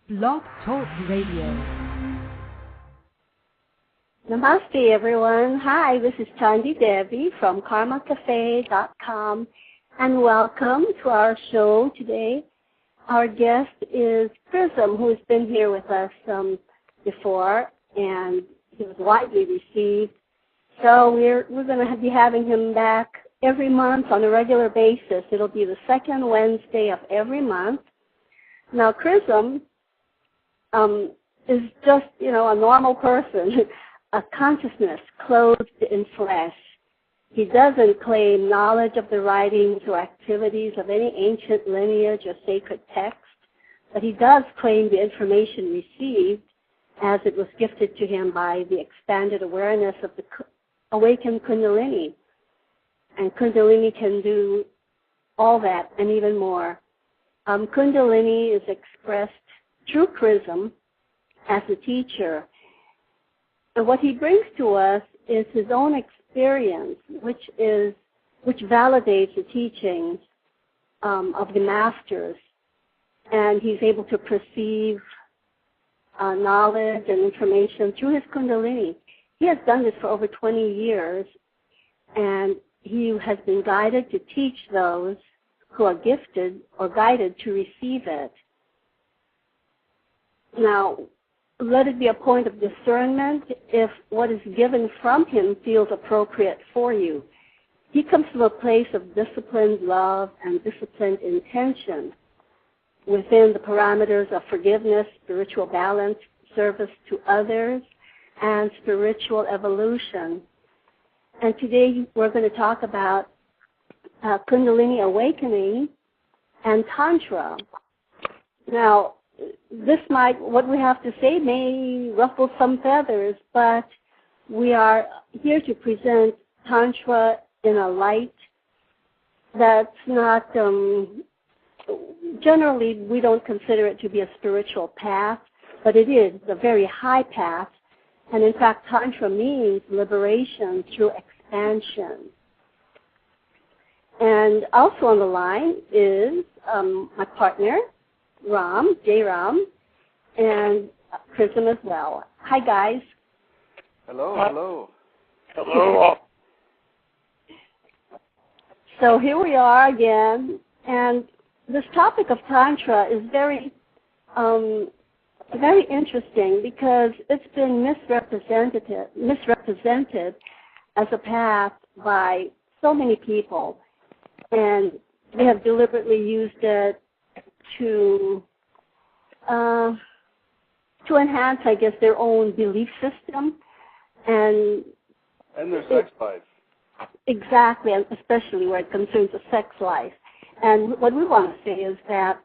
Blog Talk Radio. Namaste, everyone. Hi, this is Chandi Devi from karmacafe.com, and welcome to our show today. Our guest is Chrism, who has been here with us before, and he was widely received. So we're going to be having him back every month on a regular basis. It'll be the second Wednesday of every month. Now, Chrism is just, a normal person, a consciousness clothed in flesh. He doesn't claim knowledge of the writings or activities of any ancient lineage or sacred text, but he does claim the information received as it was gifted to him by the expanded awareness of the awakened Kundalini. And Kundalini can do all that and even more. Kundalini is expressed through Chrism as a teacher. And what he brings to us is his own experience, which validates the teachings of the masters. And he's able to perceive knowledge and information through his Kundalini. He has done this for over 20 years, and he has been guided to teach those who are gifted or guided to receive it. Now, let it be a point of discernment if what is given from him feels appropriate for you. He comes from a place of disciplined love and disciplined intention within the parameters of forgiveness, spiritual balance, service to others, and spiritual evolution. And today we're going to talk about Kundalini awakening and Tantra. Now, what we have to say may ruffle some feathers, but we are here to present Tantra in a light that's not, generally we don't consider it to be a spiritual path, but it is a very high path. And in fact, Tantra means liberation through expansion. And also on the line is my partner, J. Ram, and Chrism as well. Hi, guys. Hello. So here we are again, and this topic of Tantra is very interesting because it's been misrepresented as a path by so many people, and they have deliberately used it to enhance, I guess, their own belief system and their sex life. Exactly, and especially where it concerns the sex life. And what we want to say is that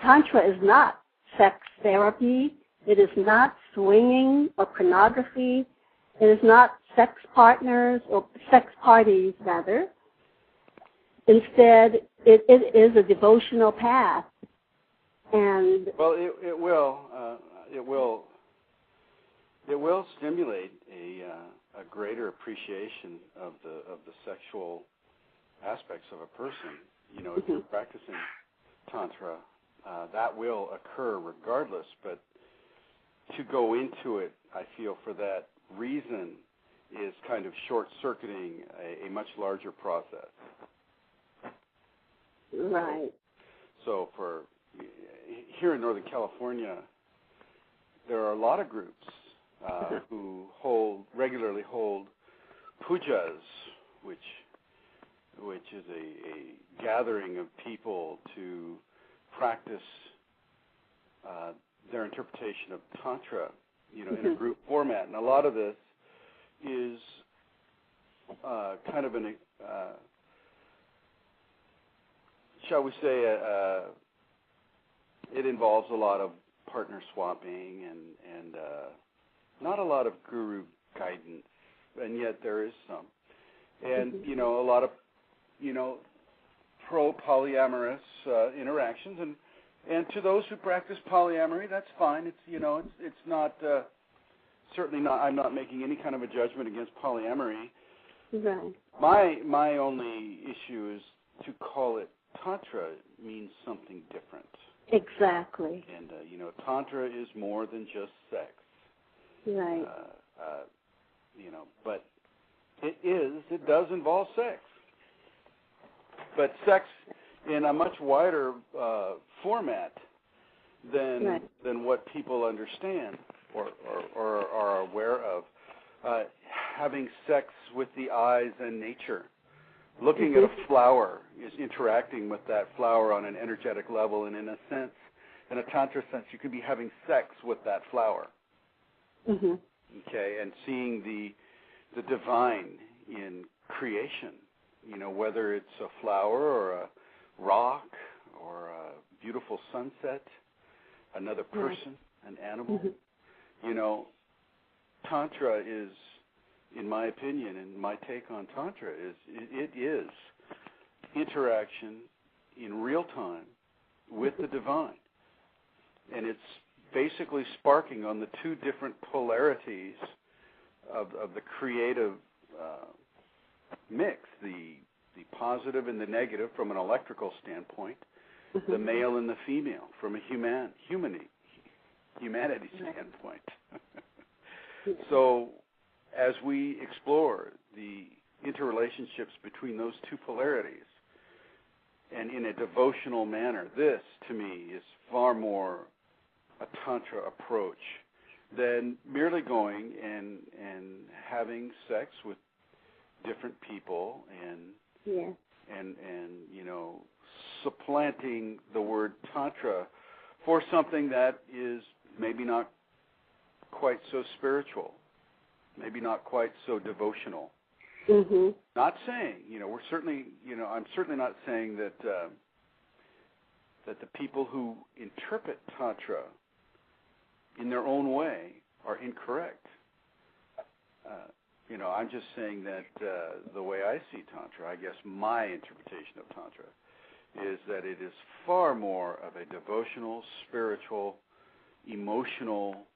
Tantra is not sex therapy. It is not swinging or pornography. It is not sex partners or sex parties, rather. Instead, it is a devotional path. And well, it will stimulate a greater appreciation of the sexual aspects of a person. If you're practicing Tantra, that will occur regardless. But to go into it, I feel, for that reason, is kind of short-circuiting a much larger process. Right. So for here in Northern California, there are a lot of groups who regularly hold pujas, which is a gathering of people to practice their interpretation of Tantra, in a group format. And a lot of this is kind of shall we say, it involves a lot of partner swapping and not a lot of guru guidance, and yet there is some. And, a lot of, pro-polyamorous interactions. And to those who practice polyamory, that's fine. It's not, certainly not, I'm not making any kind of a judgment against polyamory. Right. My only issue is to call it Tantra means something different. Exactly. And, Tantra is more than just sex. Right. But it does involve sex. But sex in a much wider format than what people understand or are aware of. Having sex with the eyes and nature. Looking at a flower is interacting with that flower on an energetic level, and in a sense, in a Tantra sense, you could be having sex with that flower. Okay, and seeing the divine in creation, whether it's a flower or a rock or a beautiful sunset, another person, an animal. Tantra is, in my opinion, and my take on Tantra is, it is interaction in real time with the divine. And it's basically sparking on the two different polarities of the creative mix, the positive and the negative from an electrical standpoint, the male and the female from a humanity standpoint. So as we explore the interrelationships between those two polarities, and in a devotional manner, this, to me, is far more a Tantra approach than merely going and having sex with different people and supplanting the word Tantra for something that is maybe not quite so spiritual, maybe not quite so devotional. Not saying, we're certainly, I'm certainly not saying that that the people who interpret Tantra in their own way are incorrect. I'm just saying that the way I see Tantra, I guess my interpretation of Tantra, is that it is far more of a devotional, spiritual, emotional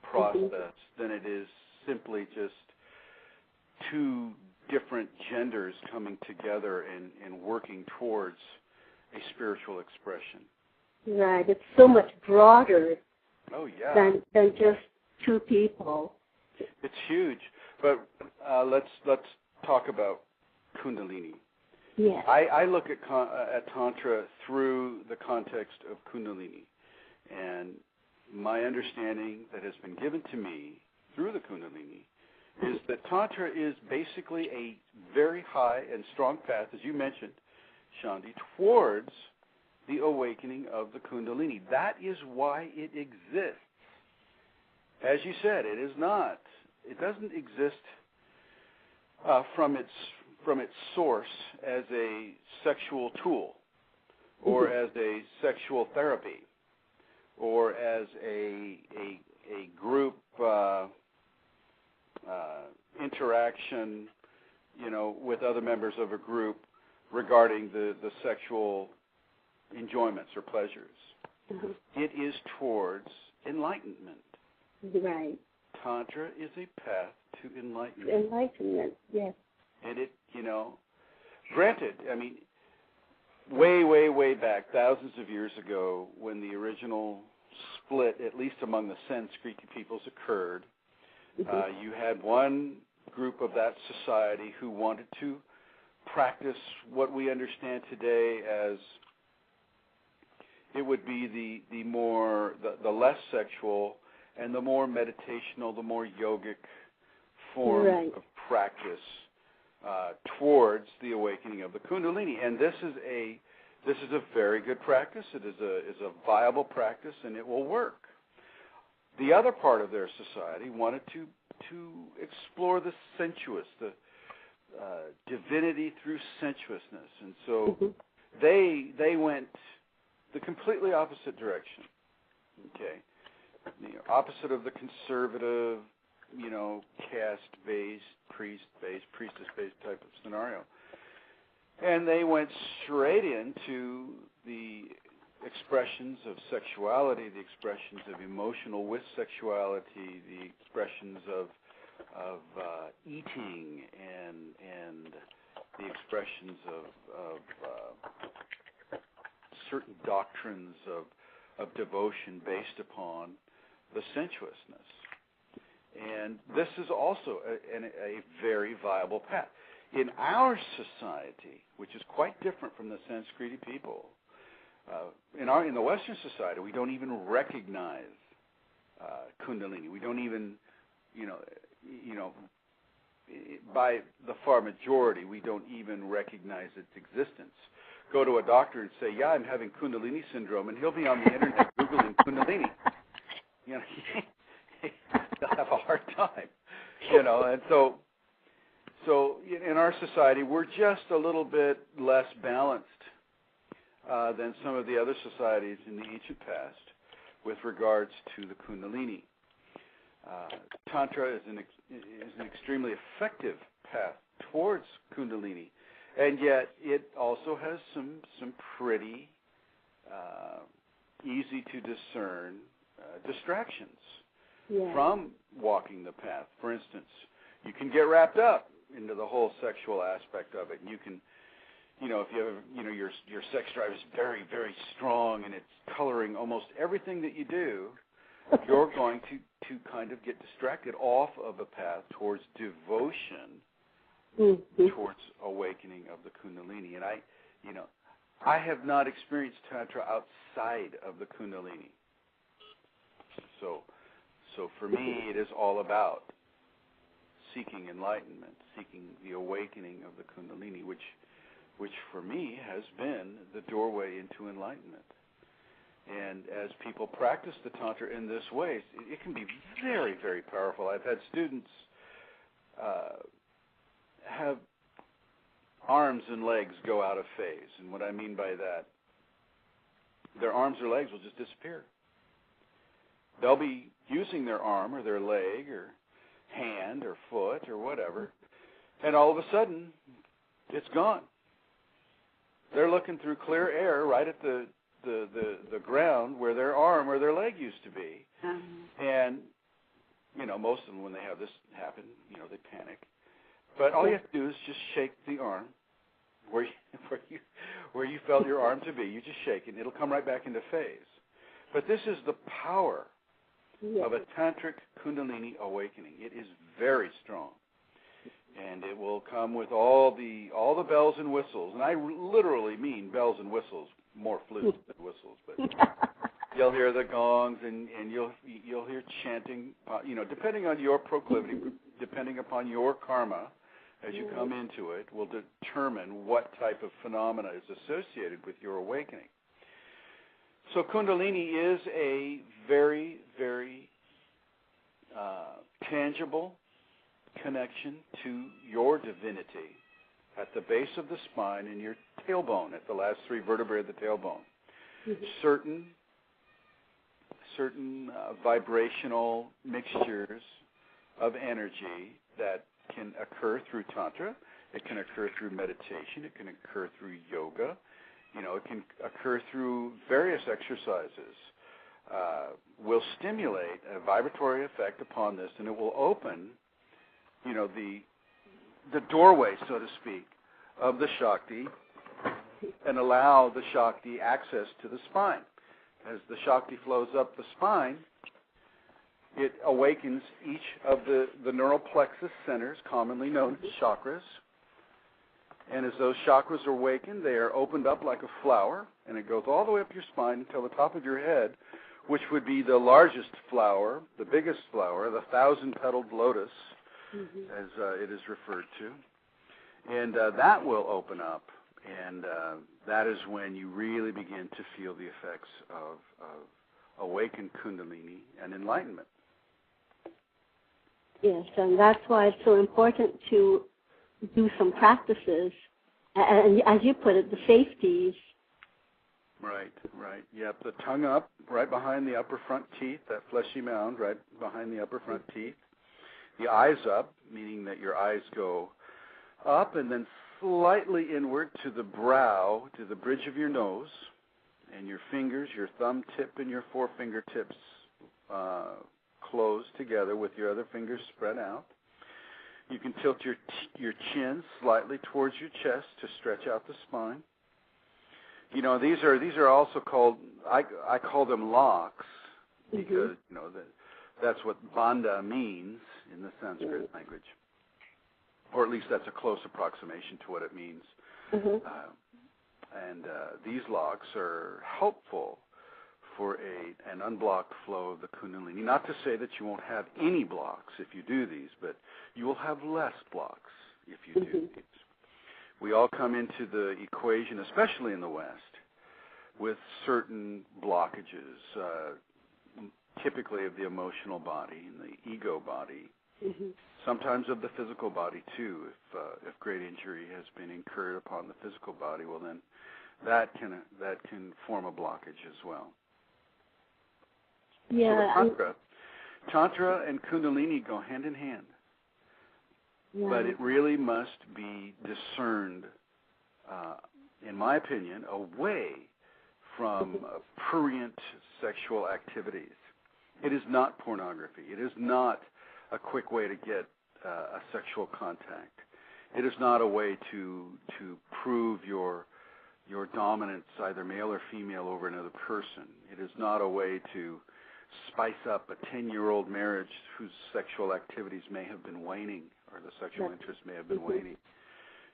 process than it is simply just two different genders coming together and working towards a spiritual expression. Right. It's so much broader than just two people. It's huge. But let's talk about Kundalini. Yes. I look at Tantra through the context of Kundalini. And my understanding that has been given to me through the Kundalini is that Tantra is basically a very high and strong path, as you mentioned, Chandi, towards the awakening of the Kundalini. That is why it exists. As you said, it doesn't exist from its source as a sexual tool or as a sexual therapy or as a group interaction, with other members of a group regarding the sexual enjoyments or pleasures. It is towards enlightenment. Right. Tantra is a path to enlightenment. Enlightenment, yes. And it, granted, way back, thousands of years ago, when the original split, at least among the Sanskrit peoples, occurred, you had one group of that society who wanted to practice what we understand today as it would be the less sexual and the more meditational, the more yogic form of practice towards the awakening of the Kundalini. And this is a very good practice. It is a viable practice, and it will work. The other part of their society wanted to explore the sensuous, the divinity through sensuousness, and so they went the completely opposite direction. Okay, the opposite of the conservative, caste-based, priestess-based type of scenario, and they went straight into the expressions of sexuality, the expressions of emotional with sexuality, the expressions of eating, and the expressions of certain doctrines of devotion based upon the sensuousness. And this is also a very viable path. In our society, which is quite different from the Sanskriti people, in the Western society, we don't even recognize Kundalini. We don't even, by the far majority, we don't even recognize its existence. Go to a doctor and say, "Yeah, I'm having Kundalini syndrome," and he'll be on the internet Googling Kundalini. He'll have a hard time, And so in our society, we're just a little bit less balanced than some of the other societies in the ancient past with regards to the Kundalini. Tantra is an extremely effective path towards Kundalini, and yet it also has some pretty easy to discern distractions from walking the path. For instance, you can get wrapped up into the whole sexual aspect of it, and you can, if you have, your sex drive is very, very strong, and it's coloring almost everything that you do, you're going to kind of get distracted off of a path towards devotion, towards awakening of the Kundalini. And I have not experienced Tantra outside of the Kundalini. So for me, it is all about seeking enlightenment, seeking the awakening of the Kundalini, which for me has been the doorway into enlightenment. And as people practice the Tantra in this way, it can be very, very powerful. I've had students have arms and legs go out of phase. And what I mean by that, their arms or legs will just disappear. They'll be using their arm or their leg or hand or foot or whatever, and all of a sudden, it's gone. They're looking through clear air right at the ground where their arm or their leg used to be. And, most of them, when they have this happen, they panic. But all you have to do is just shake the arm where you felt your arm to be. You just shake it, and it'll come right back into phase. But this is the power of a tantric Kundalini awakening. It is very strong, and it will come with all the bells and whistles. And I literally mean bells and whistles, more flutes than whistles. But you'll hear the gongs, and you'll hear chanting. Depending on your proclivity, depending upon your karma, as you come into it, will determine what type of phenomena is associated with your awakening. So Kundalini is a very, very tangible connection to your divinity at the base of the spine and your tailbone, at the last three vertebrae of the tailbone. Certain vibrational mixtures of energy that can occur through Tantra. It can occur through meditation. It can occur through yoga. It can occur through various exercises. Will stimulate a vibratory effect upon this, and it will open, the doorway, so to speak, of the Shakti, and allow the Shakti access to the spine. As the Shakti flows up the spine, it awakens each of the neural plexus centers, commonly known as chakras. And as those chakras are awakened, they are opened up like a flower, and it goes all the way up your spine until the top of your head, which would be the largest flower, the biggest flower, the 1,000-petaled lotus, as it is referred to. And that will open up, and that is when you really begin to feel the effects of awakened Kundalini and enlightenment. Yes, and that's why it's so important to do some practices, and as you put it, the safeties. Right. Yep, the tongue up, right behind the upper front teeth, that fleshy mound right behind the upper front teeth. The eyes up, meaning that your eyes go up and then slightly inward to the brow, to the bridge of your nose, and your fingers, your thumb tip and your forefinger tips close together with your other fingers spread out. You can tilt your chin slightly towards your chest to stretch out the spine. these are also called, I call them locks, because that's what bandha means in the Sanskrit language, or at least that's a close approximation to what it means. And these locks are helpful for an unblocked flow of the Kundalini. Not to say that you won't have any blocks if you do these, but you will have less blocks if you do these. We all come into the equation, especially in the West, with certain blockages, typically of the emotional body and the ego body, sometimes of the physical body too. If great injury has been incurred upon the physical body, well then that can form a blockage as well. Yeah. So Tantra and Kundalini go hand in hand. Yeah. But it really must be discerned, in my opinion, away from prurient sexual activities. It is not pornography. It is not a quick way to get a sexual contact. It is not a way to prove your dominance, either male or female, over another person. It is not a way to spice up a 10-year-old marriage whose sexual activities may have been waning, or the sexual interest may have been waning.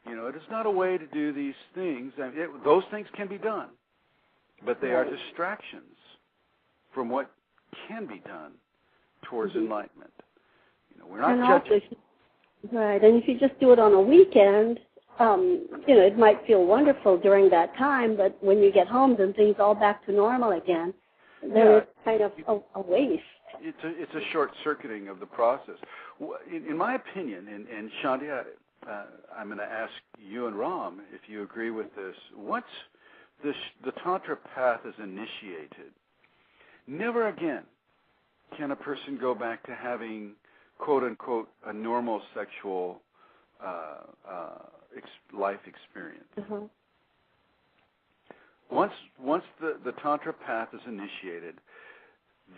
It is not a way to do these things. Those things can be done, but they are distractions from what can be done towards enlightenment. We're not judging. Right, and if you just do it on a weekend, it might feel wonderful during that time, but when you get home, then things all back to normal again. Then it's kind of a waste. It's a short-circuiting of the process. In my opinion, and Chandi, I'm going to ask you and Ram if you agree with this. Once the Tantra path is initiated, never again can a person go back to having, quote-unquote, a normal sexual life experience. Once the Tantra path is initiated,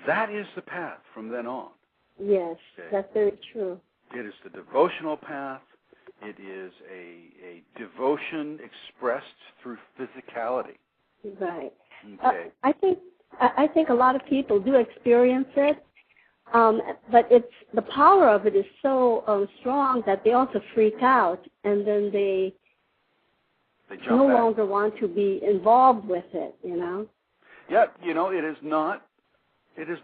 that is the path from then on. Yes, that's very true. It is the devotional path. It is a devotion expressed through physicality. Right. Okay. I think a lot of people do experience it, but the power of it is so strong that they also freak out, and then they no longer want to be involved with it. Yeah, it is not. It is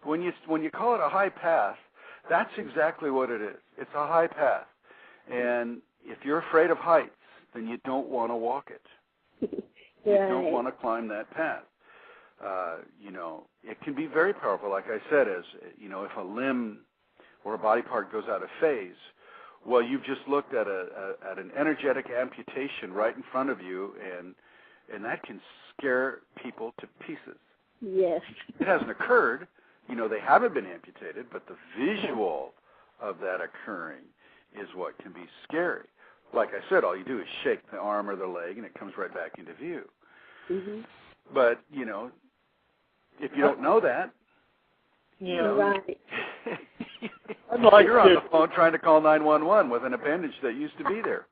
when you call it a high path, that's exactly what it is. It's a high path, and if you're afraid of heights, then you don't want to walk it. You don't want to climb that path. It can be very powerful. Like I said, as if a limb or a body part goes out of phase, well, you've just looked at an energetic amputation right in front of you, and that can scare people to pieces. Yes. It hasn't occurred. They haven't been amputated, but the visual of that occurring is what can be scary. Like I said, all you do is shake the arm or the leg, and it comes right back into view. But, if you don't know that, right. You're on the phone trying to call 911 with an appendage that used to be there.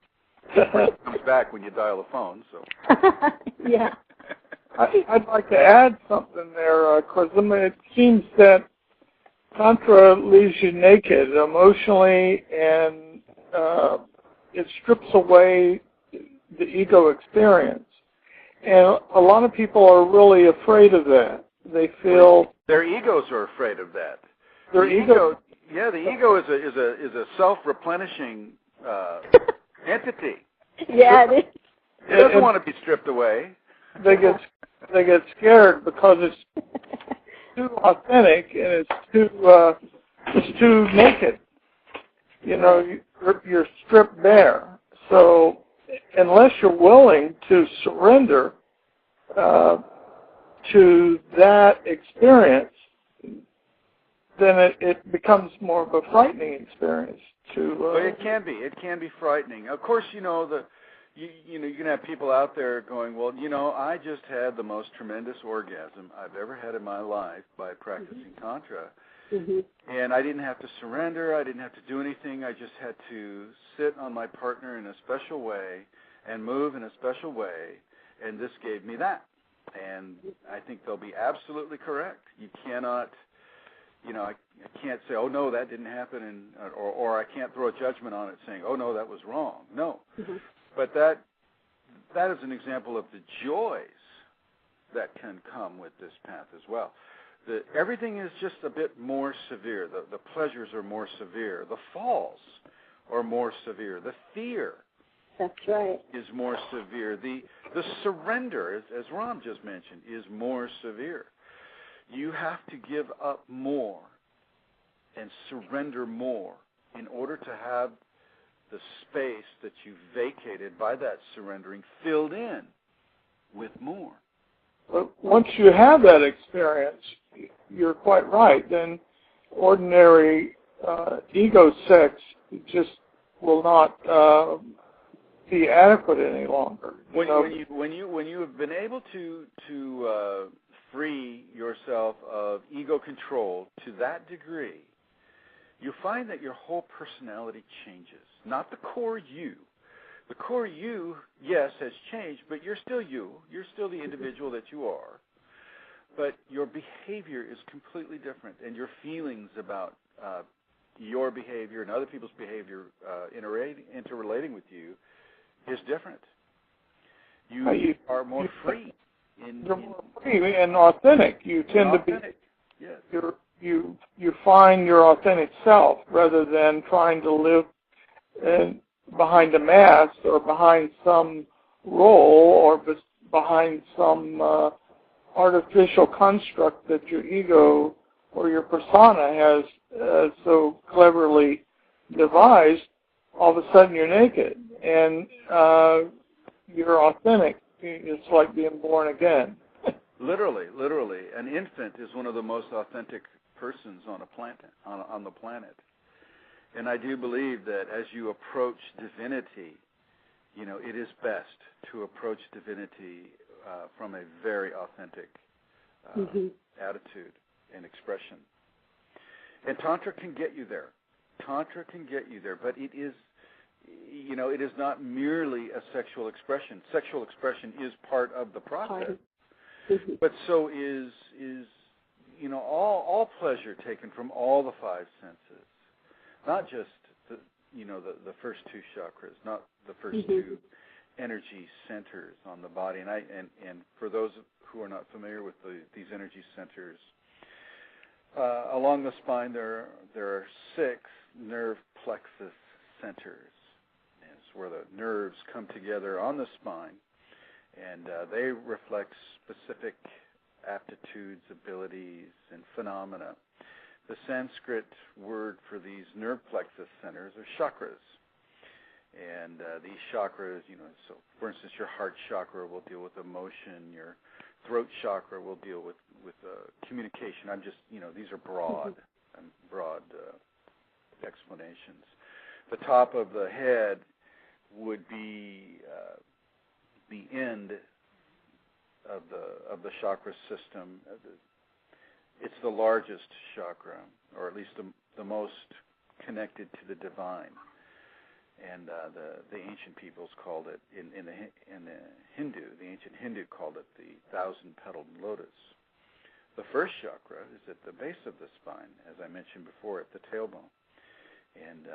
It comes back when you dial the phone. So. Yeah. I'd like to add something there, Chrism. It seems that Tantra leaves you naked emotionally, and it strips away the ego experience. And a lot of people are really afraid of that. They feel their egos are afraid of that. Their ego. Yeah, the ego is a self-replenishing entity. Yeah, it is. It doesn't want to be stripped away. They get scared because it's too authentic and it's too naked. You're stripped bare. So unless you're willing to surrender to that experience, then it becomes more of a frightening experience. But it can be. It can be frightening. Of course, you can have people out there going, well, I just had the most tremendous orgasm I've ever had in my life by practicing Tantra. And I didn't have to surrender. I didn't have to do anything. I just had to sit on my partner in a special way and move in a special way, and this gave me that. And I think they'll be absolutely correct. You cannot, I can't say, oh, no, that didn't happen, and or I can't throw a judgment on it saying, oh, no, that was wrong. No. But that is an example of the joys that can come with this path as well. Everything is just a bit more severe. The pleasures are more severe. The falls are more severe. The fear is more severe. The surrender, as Ram just mentioned, is more severe. You have to give up more and surrender more in order to have the space that you vacated by that surrendering filled in with more. But once you have that experience, you're quite right, then ordinary ego sex just will not be adequate any longer. When you have been able to free yourself of ego control to that degree, you find that your whole personality changes. Not the core you. The core you, yes, has changed, but you're still you. You're still the individual that you are. But your behavior is completely different, and your feelings about your behavior and other people's behavior interrelating with you is different. You are more free. You're more free and authentic. You tend to be. Yes. You find your authentic self rather than trying to live behind a mask or behind some role or behind some artificial construct that your ego or your persona has so cleverly devised. All of a sudden you're naked and you're authentic. It's like being born again. Literally. An infant is one of the most authentic persons on the planet. And I do believe that as you approach divinity, it is best to approach divinity from a very authentic attitude and expression. And Tantra can get you there. But it is, it is not merely a sexual expression. Sexual expression is part of the process. But so is all pleasure taken from all the five senses. Not just the first two chakras, not the first two energy centers on the body. And for those who are not familiar with these energy centers, along the spine there are 6 nerve plexus centers. It's where the nerves come together on the spine, and they reflect specific aptitudes, abilities, and phenomena. The Sanskrit word for these nerve plexus centers are chakras. And these chakras, so for instance, your heart chakra will deal with emotion. Your throat chakra will deal with communication. I'm just, these are broad explanations. The top of the head would be the end of the chakra system. It's the largest chakra, or at least the most connected to the divine. And the ancient peoples called it, in the ancient Hindu called it the 1,000-petaled lotus. The first chakra is at the base of the spine, as I mentioned before, at the tailbone. And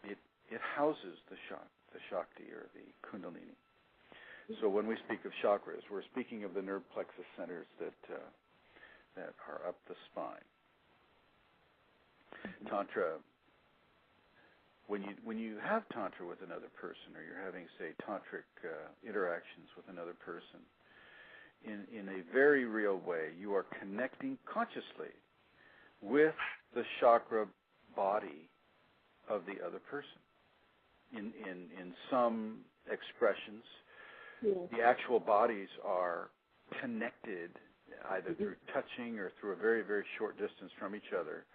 it houses the Shakti, or the Kundalini. So when we speak of chakras, we're speaking of the nerve plexus centers that are up the spine. Tantra, when you have Tantra with another person, or you're having, say, tantric interactions with another person, in a very real way, you are connecting consciously with the chakra body of the other person. In some expressions, the actual bodies are connected either through touching or through a very, very short distance from each other,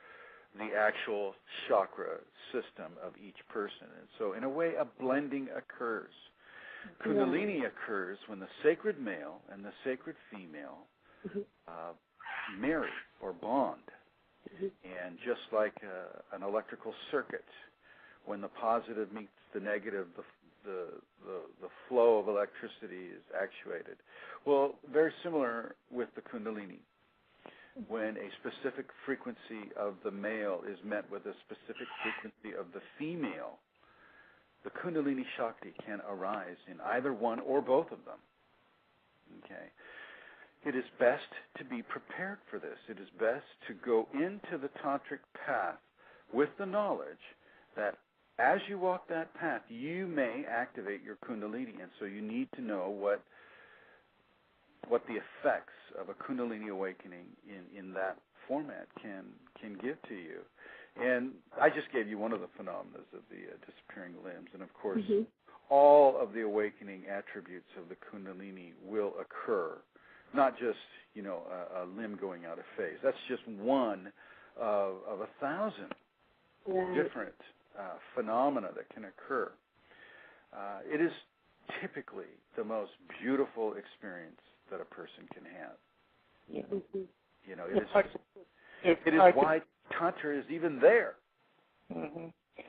the actual chakra system of each person. And so in a way, a blending occurs. Kundalini occurs when the sacred male and the sacred female marry or bond. And just like an electrical circuit, when the positive meets the negative, the flow of electricity is actuated. Well, very similar with the Kundalini. When a specific frequency of the male is met with a specific frequency of the female, the Kundalini Shakti can arise in either one or both of them. Okay. It is best to be prepared for this. It is best to go into the tantric path with the knowledge that as you walk that path, you may activate your Kundalini, and so you need to know what the effects of a Kundalini awakening in that format can give to you. And I just gave you one of the phenomena of the disappearing limbs, and of course, all of the awakening attributes of the Kundalini will occur. Not just, a limb going out of phase. That's just one of 1,000 different phenomena that can occur. It is typically the most beautiful experience that a person can have. It is why Tantra is even there.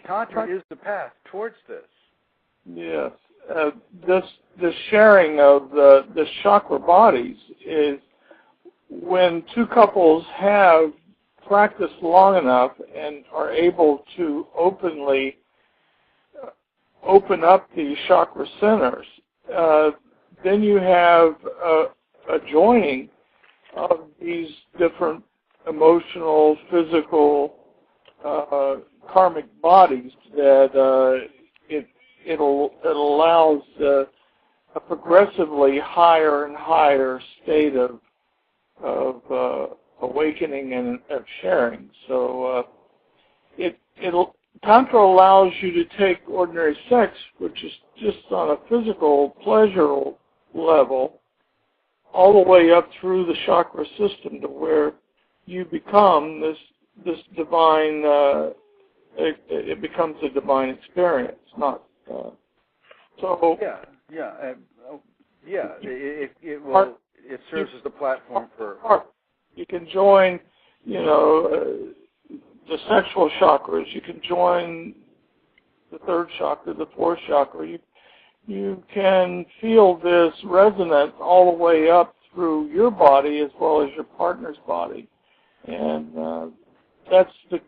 Tantra is the path towards this. Yes. The sharing of the chakra bodies is when two couples have practiced long enough and are able to openly open up the chakra centers, then you have a joining of these different emotional, physical, karmic bodies that it allows a progressively higher and higher state of awakening and of sharing. So Tantra allows you to take ordinary sex, which is just on a physical pleasure level, all the way up through the chakra system to where you become this divine. It becomes a divine experience, not. It serves as the platform for. You can join, the sexual chakras. You can join the third chakra, the fourth chakra. You can feel this resonance all the way up through your body as well as your partner's body, and that's the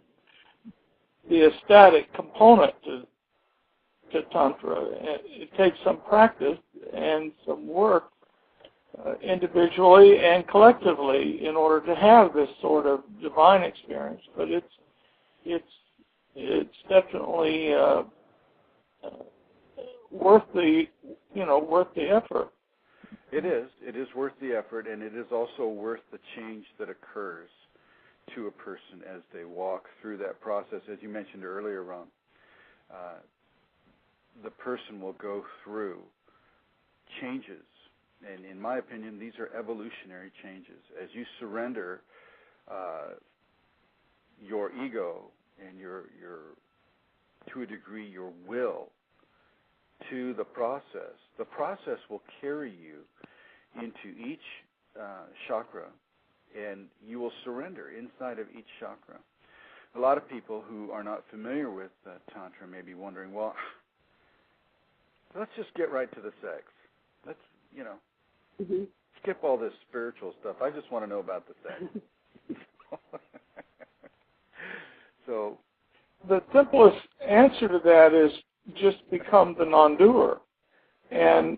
ecstatic component to Tantra. It takes some practice and some work individually and collectively in order to have this sort of divine experience. But it's definitely worth the effort. It is worth the effort, and it is also worth the change that occurs to a person as they walk through that process. As you mentioned earlier, Ron, the person will go through changes, and in my opinion, these are evolutionary changes. As you surrender your ego and your to a degree your will to the process will carry you into each chakra, and you will surrender inside of each chakra. A lot of people who are not familiar with Tantra may be wondering, well, let's just get right to the sex. Let's, skip all this spiritual stuff. I just want to know about the sex. So the simplest answer to that is just become the non-doer and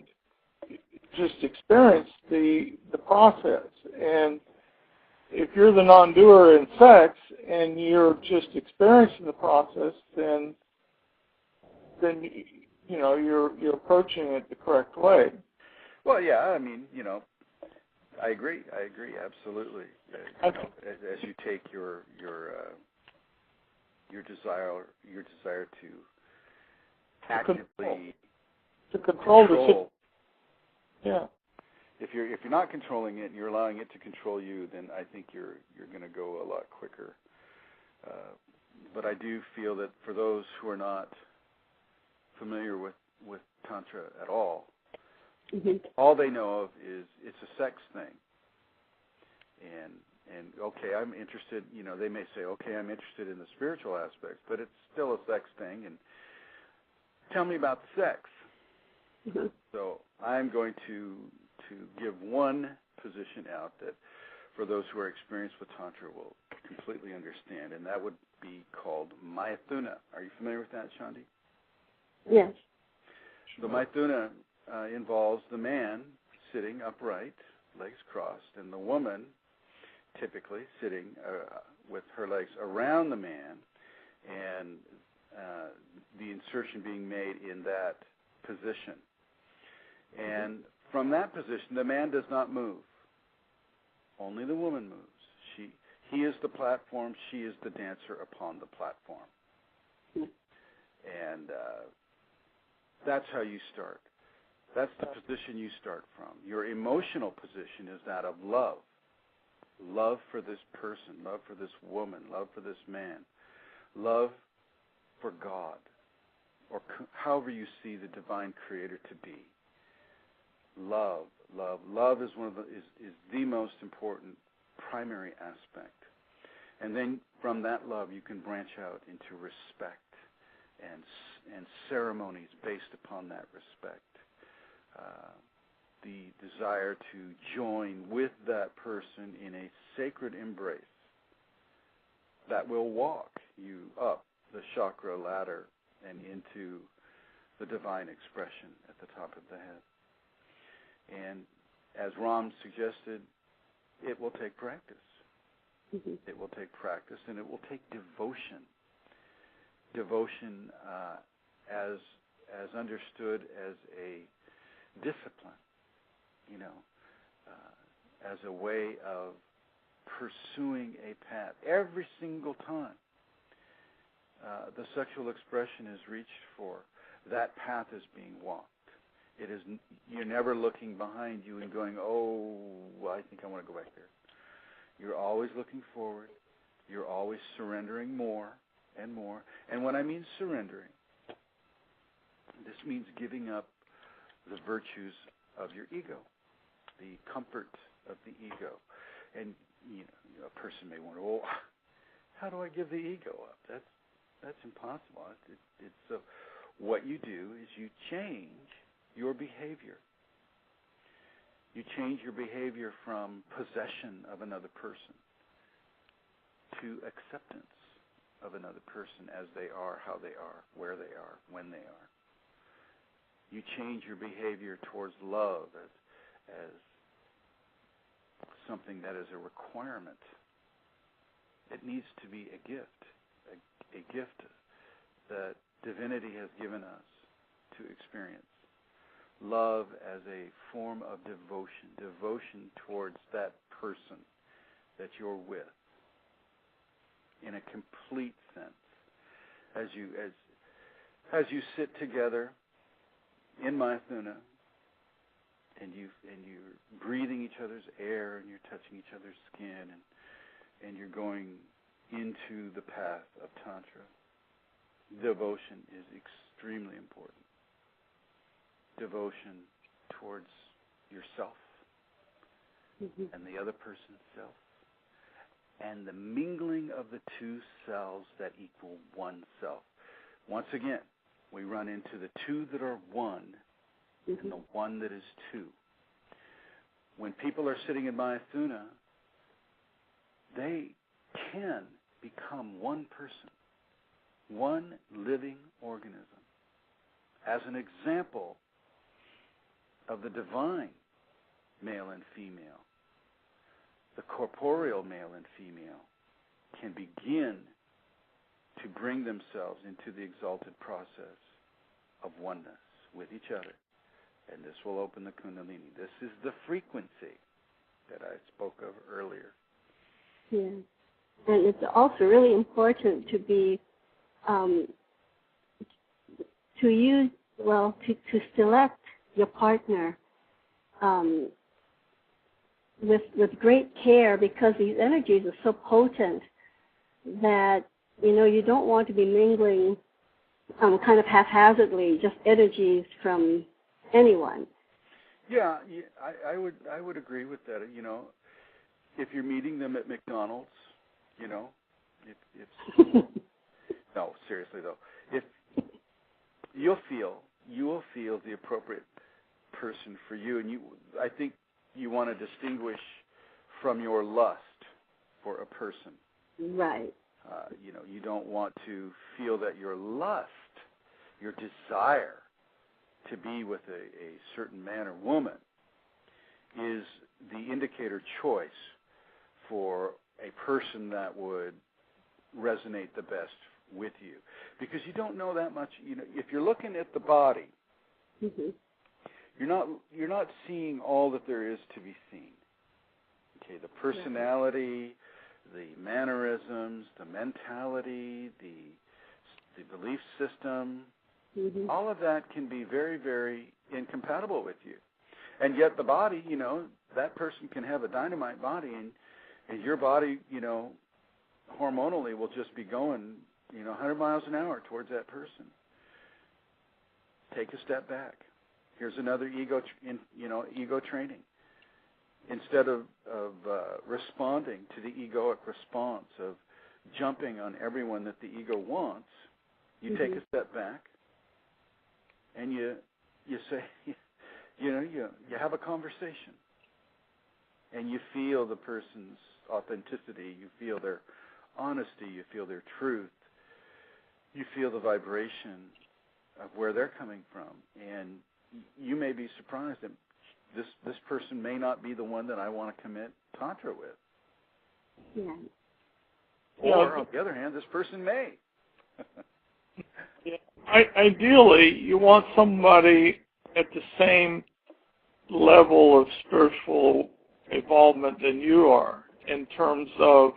just experience the process. And if you're the non-doer in sex and you're just experiencing the process, then you're approaching it the correct way. Well, yeah, I mean, I agree, absolutely. As you take your desire to actively control. Yeah. If you're not controlling it and you're allowing it to control you, then I think you're going to go a lot quicker. But I do feel that for those who are not familiar with Tantra at all, all they know of is it's a sex thing. And okay, I'm interested, they may say, okay, I'm interested in the spiritual aspects, but it's still a sex thing, and tell me about the sex. Mm-hmm. So I'm going to give one position out that for those who are experienced with Tantra will completely understand, and that would be called Maithuna. Are you familiar with that, Chandi? Yes. So Maithuna involves the man sitting upright, legs crossed, and the woman typically sitting with her legs around the man, and the insertion being made in that position. And from that position, the man does not move. Only the woman moves. He is the platform. She is the dancer upon the platform. And that's how you start. That's the position you start from. Your emotional position is that of love. Love for this person, love for this woman, love for this man, love for God, or however you see the divine creator to be. Love, love. Love is is the most important primary aspect. And then from that love you can branch out into respect and ceremonies based upon that respect. The desire to join with that person in a sacred embrace that will walk you up the chakra ladder and into the divine expression at the top of the head. And as Ram suggested, it will take practice. Mm-hmm. It will take practice, and it will take devotion. Devotion as understood as a discipline, as a way of pursuing a path. Every single time the sexual expression is reached for, that path is being walked. You're never looking behind you and going, oh, well, I think I want to go back there. You're always looking forward. You're always surrendering more and more. And when I mean surrendering, this means giving up the virtues of your ego, the comfort of the ego. And a person may wonder, well, how do I give the ego up? That's impossible. So what you do is you change your behavior. You change your behavior from possession of another person to acceptance of another person as they are, how they are, where they are, when they are. You change your behavior towards love as something that is a requirement. It needs to be a gift, a gift that divinity has given us to experience. Love as a form of devotion towards that person that you're with in a complete sense. As you sit together in Maithuna, and you're breathing each other's air, and you're touching each other's skin, and you're going into the path of Tantra, devotion is extremely important. Devotion towards yourself and the other person's self, and the mingling of the two selves that equal one self. Once again, we run into the two that are one and the one that is two. When people are sitting in Maithuna, they can become one person, one living organism. As an example of the divine male and female, the corporeal male and female can begin to bring themselves into the exalted process of oneness with each other. And this will open the Kundalini. This is the frequency that I spoke of earlier. Yeah. And it's also really important to be, to select your partner with great care, because these energies are so potent that, you don't want to be mingling kind of haphazardly, just energies from anyone. Yeah, I would agree with that. If you're meeting them at McDonald's, if no, seriously though, if you'll feel you will feel the appropriate person for you. And I think you want to distinguish from your lust for a person. Right. You don't want to feel that your lust, your desire to be with a certain man or woman is the indicator choice for a person that would resonate the best with you. Because you don't know that much. If you're looking at the body, mm-hmm. you're not seeing all that there is to be seen. Okay, the personality, the mannerisms, the mentality, the belief system, mm-hmm. all of that can be very, very incompatible with you. And yet the body, that person can have a dynamite body, and your body, hormonally will just be going, 100 miles an hour towards that person. Take a step back. Here's another ego training. Instead of responding to the egoic response of jumping on everyone that the ego wants, you mm-hmm. take a step back and you say, you have a conversation, and you feel the person's authenticity, you feel their honesty, you feel their truth, you feel the vibration of where they're coming from, and you may be surprised that this person may not be the one that I want to commit Tantra with. Yeah. Or, on the other hand, this person may. Ideally, you want somebody at the same level of spiritual involvement than you are in terms of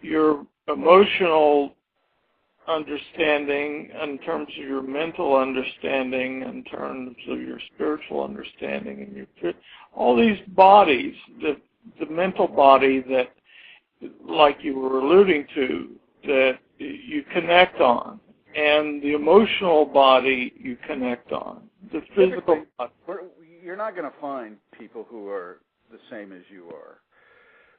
your emotional understanding, in terms of your mental understanding, in terms of your spiritual understanding, and all these bodies, the mental body that, like you were alluding to, that you connect on, and the emotional body you connect on, the physical body. You're not going to find people who are the same as you are.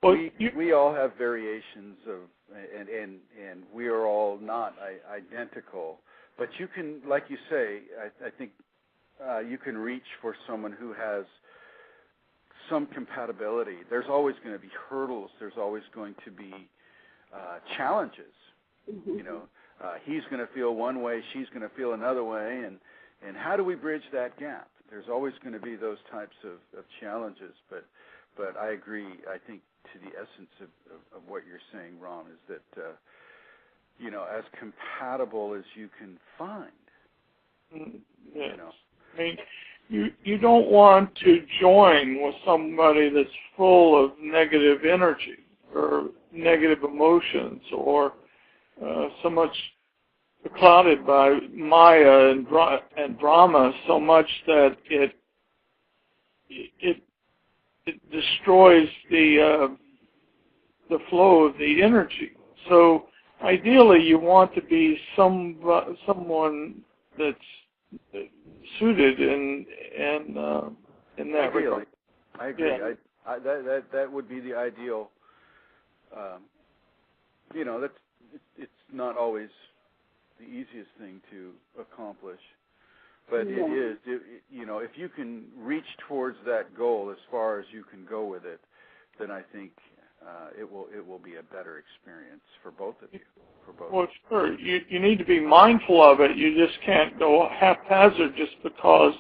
Well, we all have variations of, and we are all not identical. But you can, like you say, I think you can reach for someone who has some compatibility. There's always going to be hurdles. There's always going to be challenges. Mm-hmm. He's going to feel one way, she's going to feel another way, and how do we bridge that gap? There's always going to be those types of challenges. But I agree. I think to the essence of what you're saying, Ram, is that as compatible as you can find. Yes. I mean, you don't want to join with somebody that's full of negative energy or negative emotions or so much clouded by Maya and drama so much that it destroys the flow of the energy. So ideally, you want to be someone that's suited in that regard. I agree. Yeah. That would be the ideal. It's not always the easiest thing to accomplish, but it is. If you can reach towards that goal as far as you can go with it, then I think it will be a better experience for both of you. Well, sure. You need to be mindful of it. You just can't go haphazard just because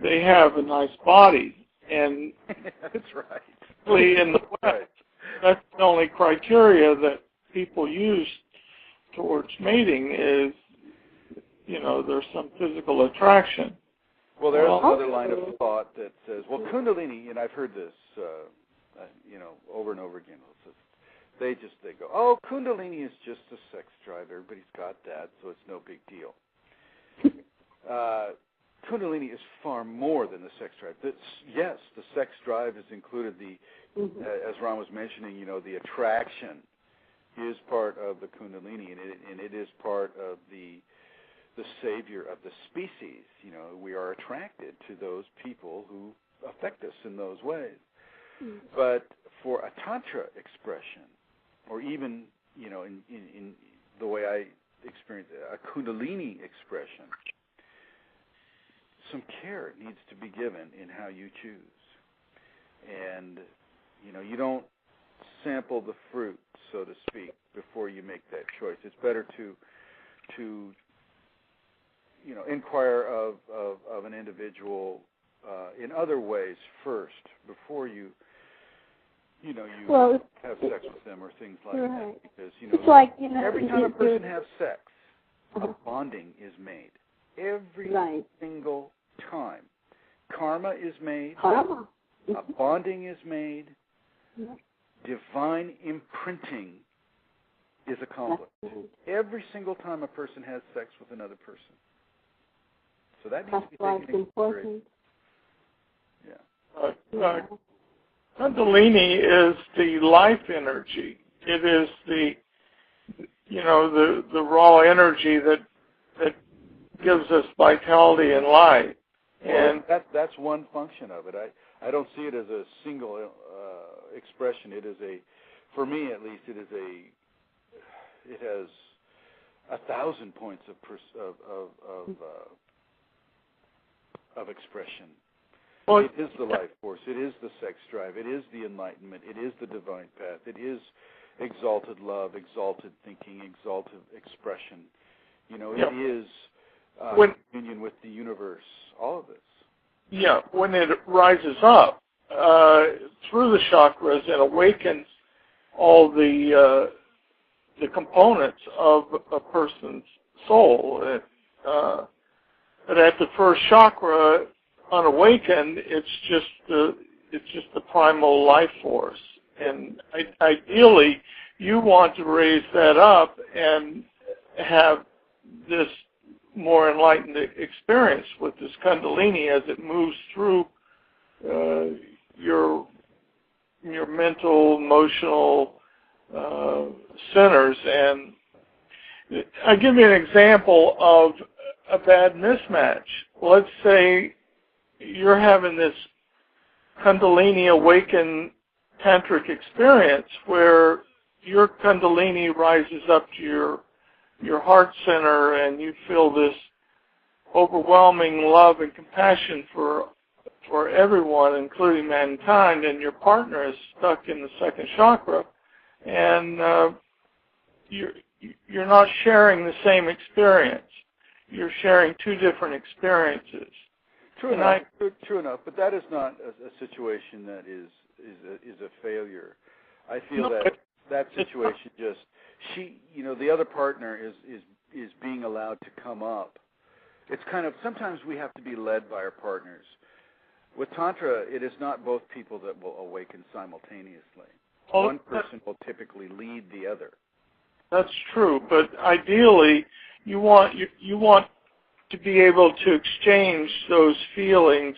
they have a nice body. And that's right. In the West, that's the only criteria that people use towards mating is, there's some physical attraction. Well, there's another line of thought that says, well, Kundalini, and I've heard this, over and over again. They go, oh, Kundalini is just a sex drive. Everybody's got that, so it's no big deal. Kundalini is far more than the sex drive. Yes, the sex drive is included. As Ron was mentioning, the attraction is part of the Kundalini, and it is part of the savior of the species. We are attracted to those people who affect us in those ways. But for a Tantra expression, or even, in the way I experience a Kundalini expression, some care needs to be given in how you choose. And, you don't sample the fruit, so to speak, before you make that choice. It's better to inquire of an individual in other ways first before you have sex with them or things like that. Because, it's like, every time a person has sex, a bonding is made. Every single time. Karma is made. Karma. A bonding is made. Divine imprinting is accomplished. Every single time a person has sex with another person. So that needs to be taken into consideration. Yeah. Kundalini is the life energy. It is the raw energy that gives us vitality and life. And that's one function of it. I don't see it as a single expression. It is for me at least, it has 1,000 points of expression. Well, it is the life force. It is the sex drive. It is the enlightenment. It is the divine path. It is exalted love, exalted thinking, exalted expression. It is union with the universe. All of this. Yeah, when it rises up through the chakras and awakens all the components of a person's soul. But at the first chakra, unawakened, it's just the primal life force, and ideally, you want to raise that up and have this more enlightened experience with this Kundalini as it moves through your mental, emotional centers. And I'll give you an example of a bad mismatch. Let's say you're having this Kundalini awakened tantric experience where your Kundalini rises up to your heart center, and you feel this overwhelming love and compassion for everyone, including mankind, and your partner is stuck in the second chakra, and you're not sharing the same experience. You're sharing two different experiences. True enough, but that is not a situation that is a failure. I feel that situation just the other partner is being allowed to come up. It's kind of, sometimes we have to be led by our partners. With Tantra, it is not both people that will awaken simultaneously. One person will typically lead the other. That's true, but ideally, you want to be able to exchange those feelings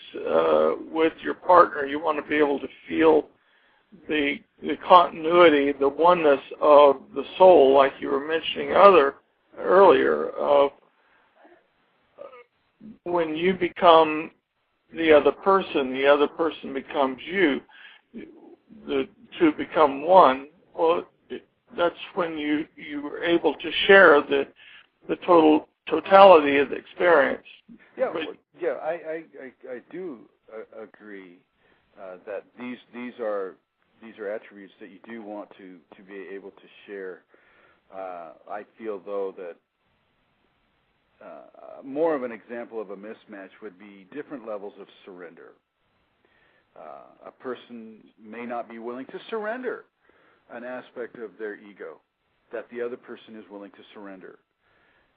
with your partner. You want to be able to feel the continuity, the oneness of the soul, like you were mentioning earlier, of when you become the other person becomes you, the two become one. Well, that's when you are able to share the totality of the experience. Yeah, I do agree that these are attributes that you do want to be able to share. I feel, though, that more of an example of a mismatch would be different levels of surrender. A person may not be willing to surrender an aspect of their ego that the other person is willing to surrender.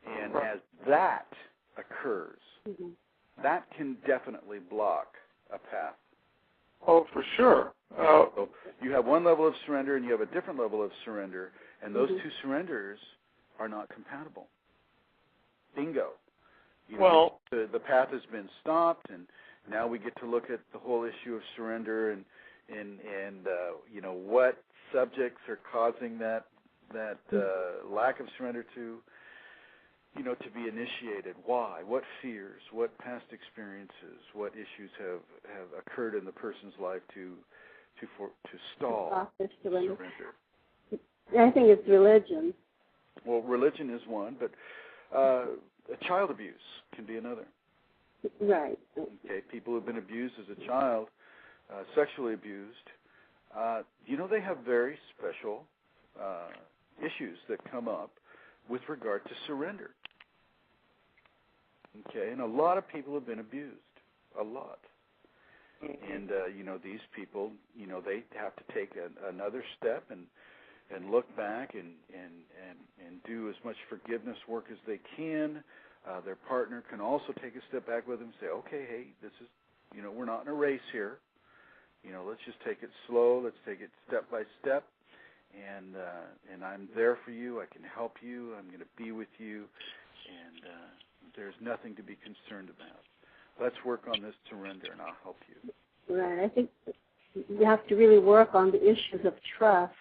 And as that occurs, that can definitely block a path. Oh, for sure. So you have one level of surrender and you have a different level of surrender, and those two surrenders are not compatible. Bingo. The path has been stopped, and now we get to look at the whole issue of surrender and what subjects are causing that lack of surrender to be initiated. Why? What fears? What past experiences? What issues have occurred in the person's life to stall surrender? I think it's religion. Well, religion is one, but child abuse can be another. Right. Okay, people who've been abused as a child, sexually abused, they have very special issues that come up with regard to surrender. Okay, and a lot of people have been abused, a lot. And, these people, they have to take another step and look back and do as much forgiveness work as they can. Their partner can also take a step back with them and say, okay, hey, this is, we're not in a race here. Let's just take it slow. Let's take it step by step. And I'm there for you. I can help you. I'm going to be with you. And there's nothing to be concerned about. Let's work on this surrender, and I'll help you. Right. I think you have to really work on the issues of trust.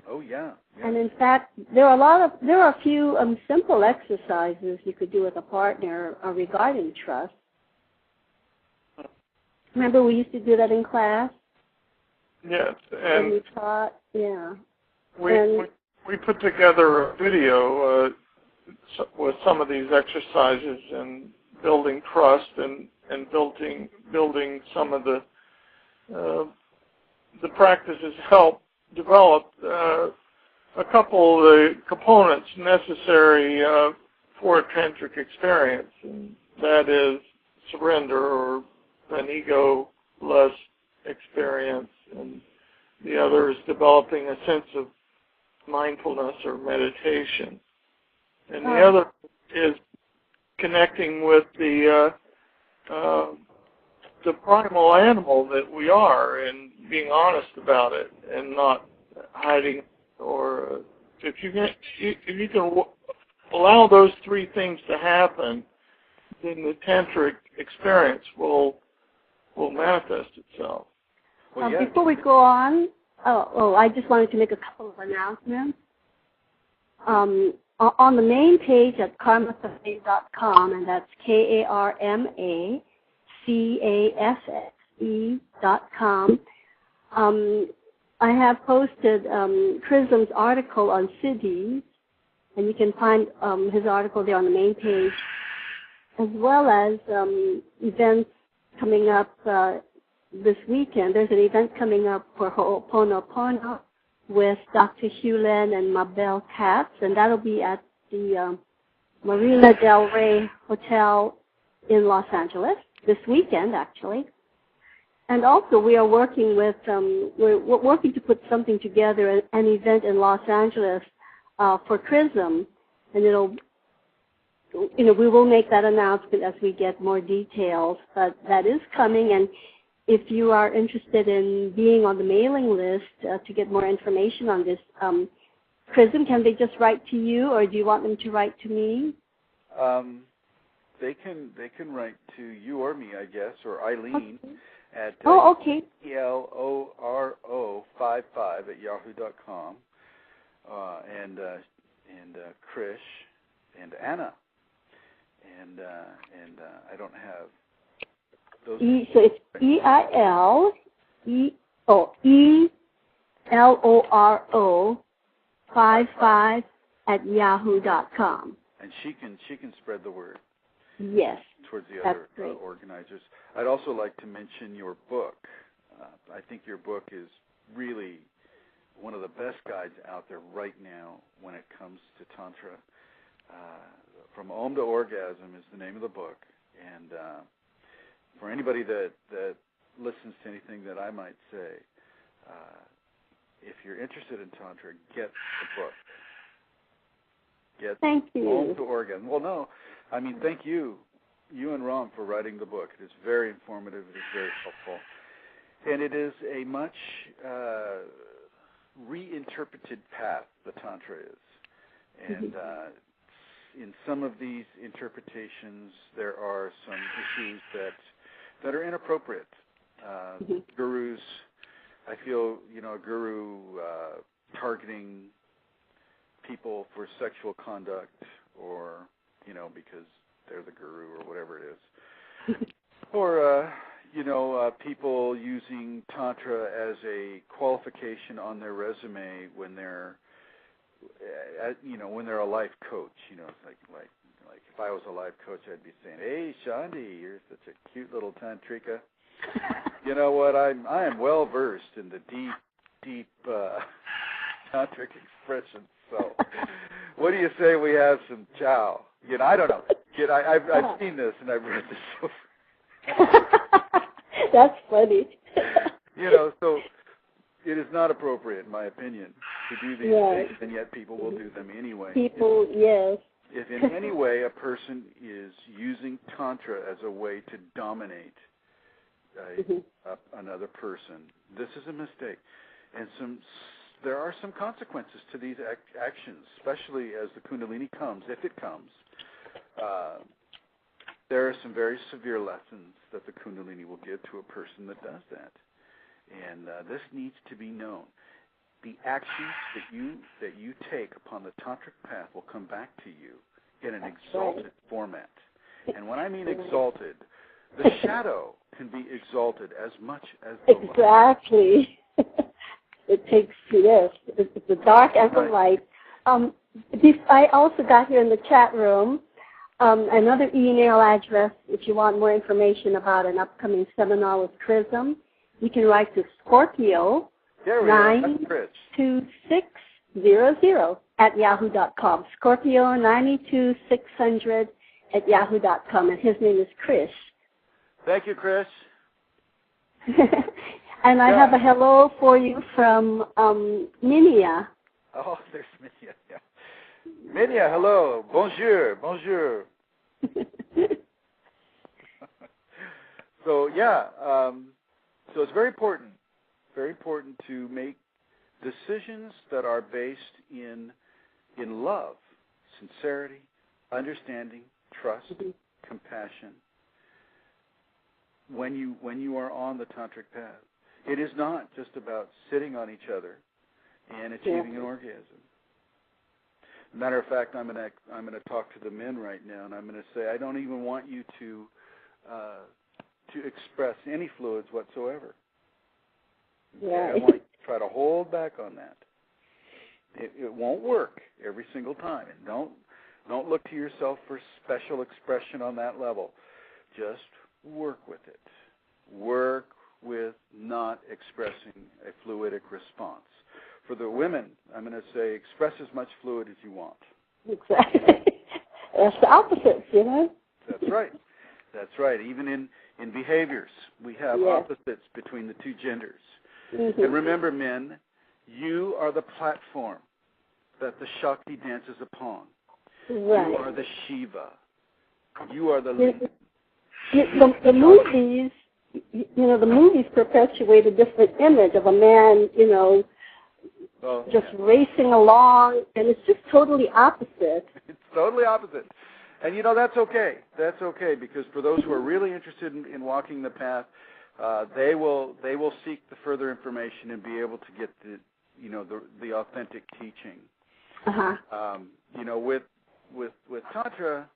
Oh, yeah. And in fact, there are a few simple exercises you could do with a partner regarding trust. Remember, we used to do that in class. Yes, and we taught. Yeah. We put together a video with some of these exercises and building trust and building some of the practices help develop a couple of the components necessary for a tantric experience, and that is surrender or an ego-less experience, and the other is developing a sense of mindfulness or meditation, and the other is connecting with the primal animal that we are and being honest about it and not hiding. Or if you can allow those three things to happen, then the tantric experience will manifest itself. Well, yeah. Before we go on, I just wanted to make a couple of announcements. On the main page at karmacafe.com, and that's KARMACASSE.com, I have posted Chrism's article on Siddhis, and you can find his article there on the main page, as well as events coming up this weekend. There's an event coming up for Ho'oponopono with Dr. Hewlin and Mabel Katz, and that'll be at the Marina Del Rey Hotel in Los Angeles this weekend, actually. And also, we are working with we're working to put something together, an event in Los Angeles for Chrism, and we will make that announcement as we get more details. But that is coming, and if you are interested in being on the mailing list to get more information on this, Chrism, can they just write to you, or do you want them to write to me? They can write to you or me, I guess, or Eileen at ELORO55 and Krish and Anna, and I don't have those. So it's ELORO55 at yahoo.com. And she can spread the word. Yes. Towards the other organizers. I'd also like to mention your book. I think your book is really one of the best guides out there right now when it comes to Tantra. From Om to Orgasm is the name of the book. And for anybody that listens to anything that I might say, if you're interested in Tantra, get the book. Thank you. Om to Orgasm. Well, no. I mean, thank you and Ram, for writing the book. It is very informative. It is very helpful. And it is a much reinterpreted path, the Tantra is. And in some of these interpretations, there are some issues that are inappropriate. Gurus, I feel, a guru targeting people for sexual conduct or, because they're the guru or whatever it is. Or, people using Tantra as a qualification on their resume when they're, when they're a life coach, it's like Like if I was a life coach, I'd be saying, "Hey, Chandi, you're such a cute little tantrika. You know what? I am well versed in the deep tantric expressions. So, what do you say we have some chow? You know, I don't know. You know, I've seen this and I've read this over. That's funny. You know, so it is not appropriate, in my opinion, to do these things, and yet people will do them anyway. Yes. If in any way a person is using Tantra as a way to dominate another person, this is a mistake. And there are some consequences to these actions, especially as the Kundalini comes, if it comes. There are some very severe lessons that the Kundalini will give to a person that does that. And this needs to be known. The actions that you take upon the tantric path will come back to you in an exalted format. And when I mean exalted, the shadow can be exalted as much as the light. Exactly. It takes the dark and the light. I also got here in the chat room another email address if you want more information about an upcoming seminar with Chrism. You can write to Scorpio 92600 at yahoo.com. Scorpio 92600 at yahoo.com. And his name is Chris. Thank you, Chris. And I have a hello for you from Minia. Oh, there's Minia. Yeah. Minia, hello. Bonjour. Bonjour. So, so it's very important to make decisions that are based in love, sincerity, understanding, trust, compassion. When you are on the tantric path, it is not just about sitting on each other and achieving an orgasm. Matter of fact, I'm going to talk to the men right now, and I'm going to say I don't even want you to express any fluids whatsoever. Okay? I want you to try to hold back on that. It won't work every single time, and don't look to yourself for special expression on that level. Just work with it. Work with not expressing a fluidic response. For the women, I'm going to say express as much fluid as you want. Exactly. That's the opposites, you know? That's right. That's right. Even in behaviors, we have opposites between the two genders. Mm-hmm. And remember, men, you are the platform that the Shakti dances upon. Right. You are the Shiva. You are the lead. The movies, the movies perpetuate a different image of a man, racing along, and it's just totally opposite. It's totally opposite. And, that's okay. That's okay, because for those who are really interested in walking the path, they will seek the further information and be able to get the authentic teaching. Uh-huh. With Tantra,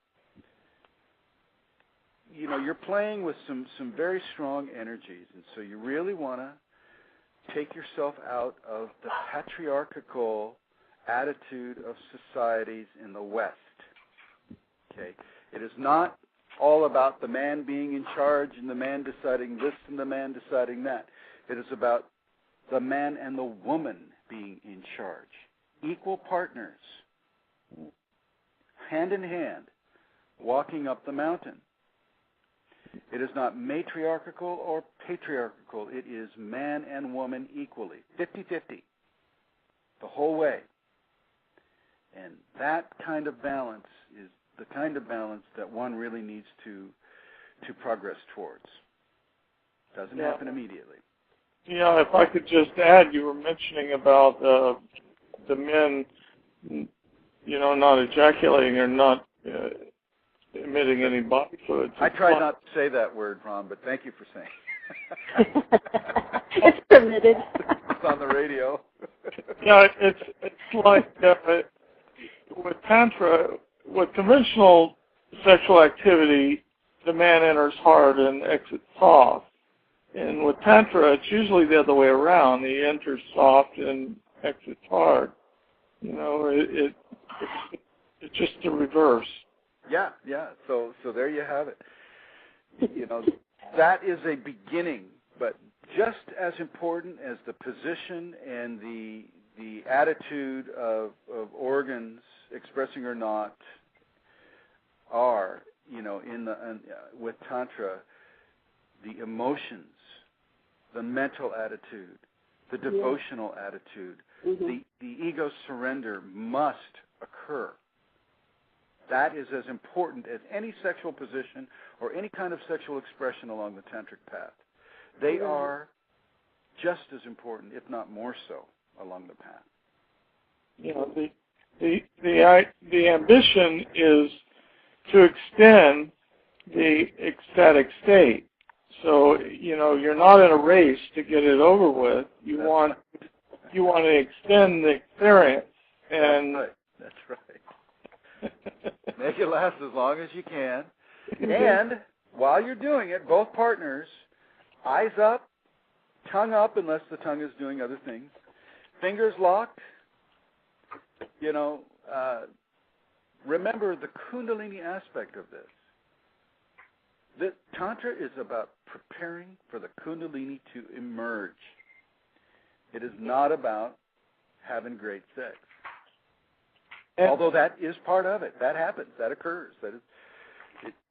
you're playing with some very strong energies, and so you really want to take yourself out of the patriarchal attitude of societies in the West. Okay, it is not all about the man being in charge and the man deciding this and the man deciding that. It is about the man and the woman being in charge, equal partners, hand in hand, walking up the mountain. It is not matriarchal or patriarchal. It is man and woman equally, 50-50, the whole way. And that kind of balance is the kind of balance that one really needs to progress towards. Doesn't happen immediately. Yeah, if I could just add, you were mentioning about the men, not ejaculating or not emitting any body fluids. I try not to say that word, Ron, but thank you for saying it. It's permitted. It's on the radio. Yeah, it's like with Tantra, with conventional sexual activity, the man enters hard and exits soft. And with Tantra, it's usually the other way around. He enters soft and exits hard. It's just the reverse. Yeah. So there you have it. You know, that is a beginning, but just as important as the position and the attitude of organs, expressing or not, are, you know, with Tantra, the emotions, the mental attitude, the devotional attitude, the ego surrender must occur. That is as important as any sexual position or any kind of sexual expression along the tantric path. They are just as important, if not more so, along the path. You know, the ambition is to extend the ecstatic state. So, you know, you're not in a race to get it over with. You want to extend the experience. And That's right. Make it last as long as you can. And while you're doing it, both partners, eyes up, tongue up, unless the tongue is doing other things, fingers locked. You know, remember the Kundalini aspect of this. The Tantra is about preparing for the Kundalini to emerge. It is not about having great sex. Although that is part of it. That happens. That occurs. That is,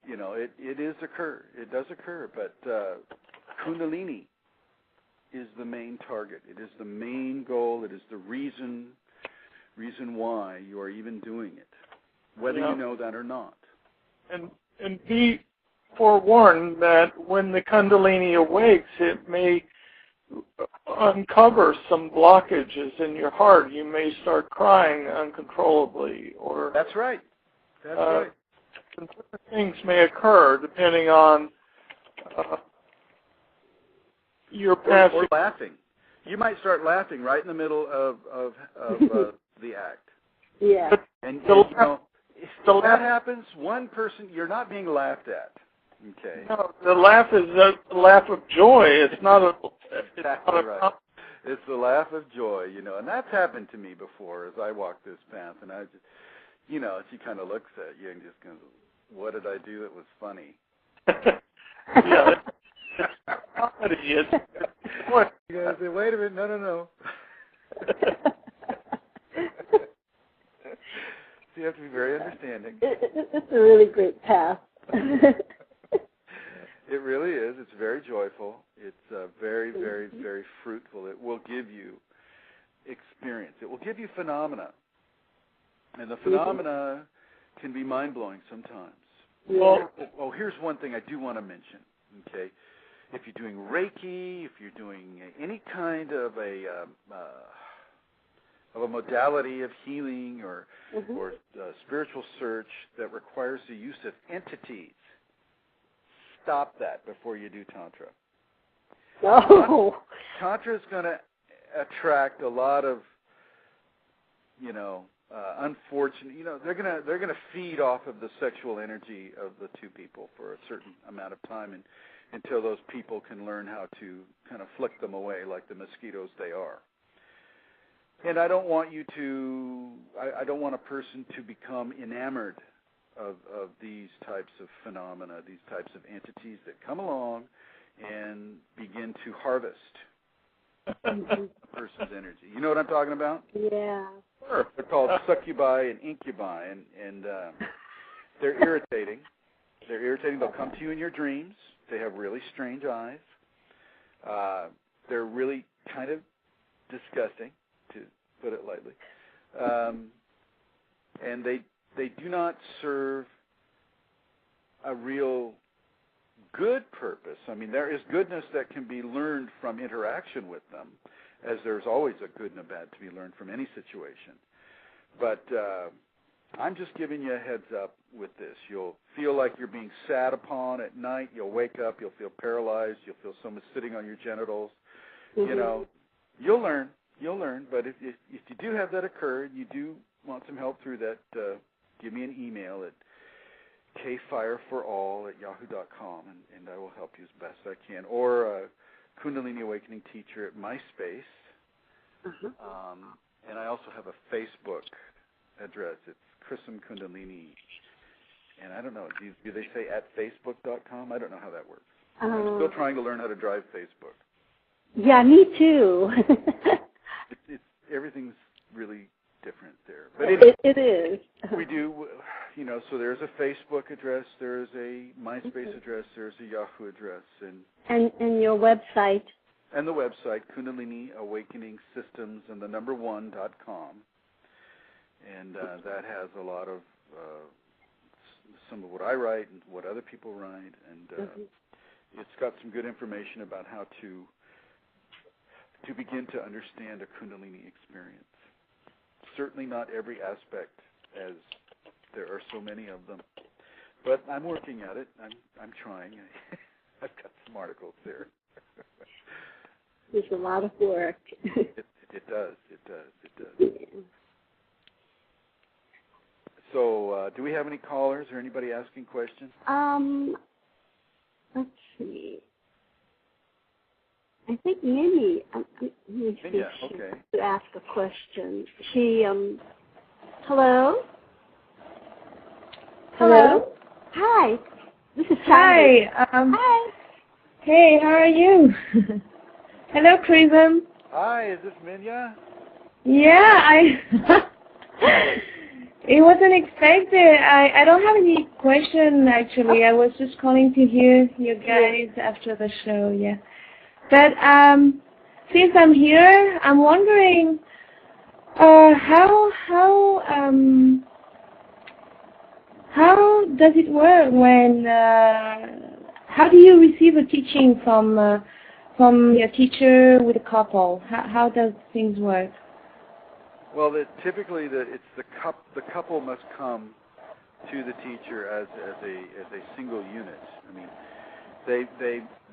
it does occur. But Kundalini is the main target. It is the main goal. It is the reason why you are even doing it, whether you know that or not. And be forewarned that when the Kundalini awakes, it may uncover some blockages in your heart. You may start crying uncontrollably, or that's right. That's right. Things may occur depending on your past. Or laughing. You might start laughing right in the middle of the act. Yeah. And you know, if that happens, one person, you're not being laughed at. Okay. No, the laugh is a laugh of joy. It's not a. Exactly right. It's the laugh of joy, you know, and that's happened to me before as I walk this path, and I just, you know, she kind of looks at you and just goes, "What did I do that was funny?" Yeah. Comedy is. You guys say, "Wait a minute, no." So you have to be very understanding. It's a really great path. It really is. It's very joyful. It's very, very, very fruitful. It will give you experience. It will give you phenomena. And the phenomena can be mind-blowing sometimes. Yeah. Oh, here's one thing I do want to mention, okay? If you're doing Reiki, if you're doing any kind of a modality of healing or spiritual search that requires the use of entities, stop that before you do Tantra. No. Tantra is going to attract a lot of, you know, unfortunate. You know, they're going to feed off of the sexual energy of the two people for a certain amount of time, and until those people can learn how to kind of flick them away like the mosquitoes they are. And I don't want you to. I don't want a person to become enamored of these types of phenomena, these types of entities that come along and begin to harvest a person's energy. You know what I'm talking about? Yeah. Sure. They're called succubi and incubi, and they're irritating. They're irritating. They'll come to you in your dreams. They have really strange eyes. They're really kind of disgusting, to put it lightly. And they do not serve a real good purpose. I mean, there is goodness that can be learned from interaction with them, as there's always a good and a bad to be learned from any situation. But I'm just giving you a heads up with this. You'll feel like you're being sat upon at night. You'll wake up. You'll feel paralyzed. You'll feel someone sitting on your genitals. You know, you'll learn. You'll learn. But if you do have that occur and you do want some help through that, give me an email at kfireforall@yahoo.com, and I will help you as best I can. Or Kundalini Awakening Teacher at MySpace. And I also have a Facebook address. It's Chrism Kundalini. And I don't know, do they say at facebook.com? I don't know how that works. I'm still trying to learn how to drive Facebook. Yeah, me too. Everything's really different there. But it is. We do, so there's a Facebook address, there's a MySpace address, there's a Yahoo address. And your website. And the website, Kundalini Awakening Systems and the number 1.com. And that has a lot of some of what I write and what other people write. And it's got some good information about how to begin to understand a Kundalini experience. Certainly not every aspect, as there are so many of them. But I'm working at it. I'm trying. I've got some articles there. There's a lot of work. It does. Yeah. So, do we have any callers or anybody asking questions? Let's see. I think Minnie, Minnie, okay. To ask a question. She, hello? Hello? Hi. This is Chandi. Hi. Hi. Hey, how are you? Hello, Chrism. Hi, is this Minya? Yeah, it wasn't expected. I don't have any question, actually. I was just calling to hear you guys after the show, yeah. But since I'm here, I'm wondering how does it work when how do you receive a teaching from your teacher with a couple? How does things work? Well, typically it's the couple must come to the teacher as a single unit. I mean,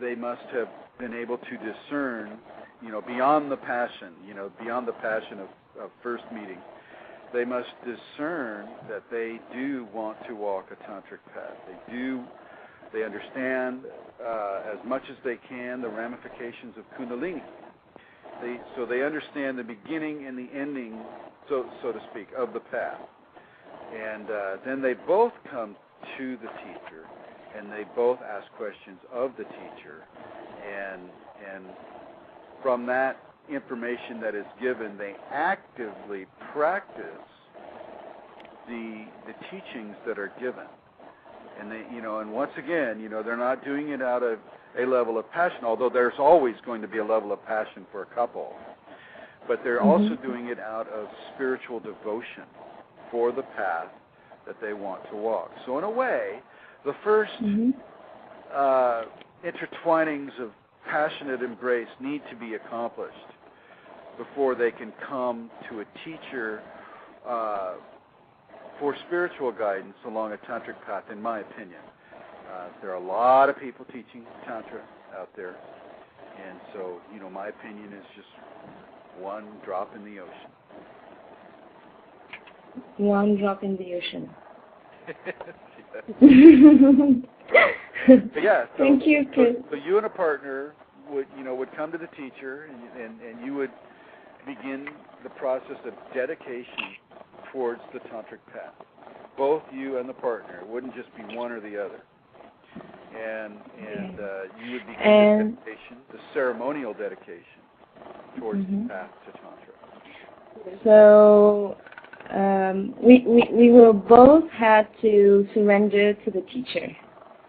they must have been able to discern, beyond the passion, beyond the passion of first meeting. They must discern that they do want to walk a tantric path. They understand as much as they can the ramifications of Kundalini. So they understand the beginning and the ending, so to speak, of the path. And then they both come to the teacher, and they both ask questions of the teacher. And from that information that is given, they actively practice the teachings that are given. And they, and once again, they're not doing it out of a level of passion, although there's always going to be a level of passion for a couple. But they're also doing it out of spiritual devotion for the path that they want to walk. So in a way, the first intertwinings of passionate embrace need to be accomplished before they can come to a teacher for spiritual guidance along a tantric path, in my opinion. There are a lot of people teaching Tantra out there, and so, my opinion is just one drop in the ocean. One drop in the ocean. Yeah, so, thank you. So you and a partner would come to the teacher, and you would begin the process of dedication towards the tantric path. Both you and the partner. It wouldn't just be one or the other. And you would begin the dedication, the ceremonial dedication towards the path to Tantra. So we will both have to surrender to the teacher.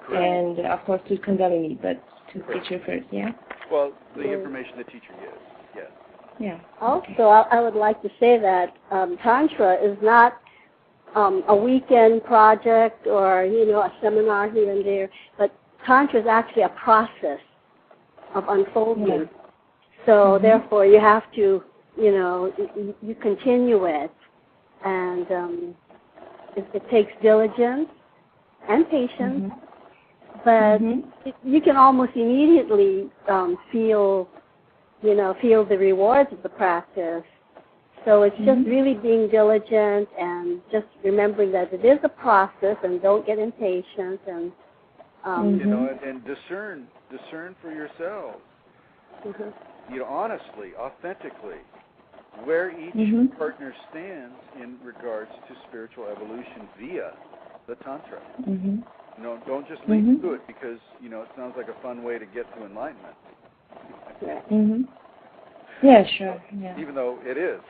Correct. And of course to Kundalini, but to the teacher first, yeah? Well, the information the teacher gives, yes. Yeah. Also, I would like to say that Tantra is not a weekend project or, a seminar here and there, but Tantra is actually a process of unfolding. Yeah. So therefore you have to, you continue it, and it takes diligence and patience, but you can almost immediately feel the rewards of the practice. So it's just really being diligent and just remembering that it is a process, and don't get impatient, and and discern for yourself. Honestly, authentically, where each partner stands in regards to spiritual evolution via the Tantra. Mm-hmm. You know, don't just leap to it because, you know, it sounds like a fun way to get to enlightenment. Mm-hmm. Yeah, sure. Yeah. Even though it is.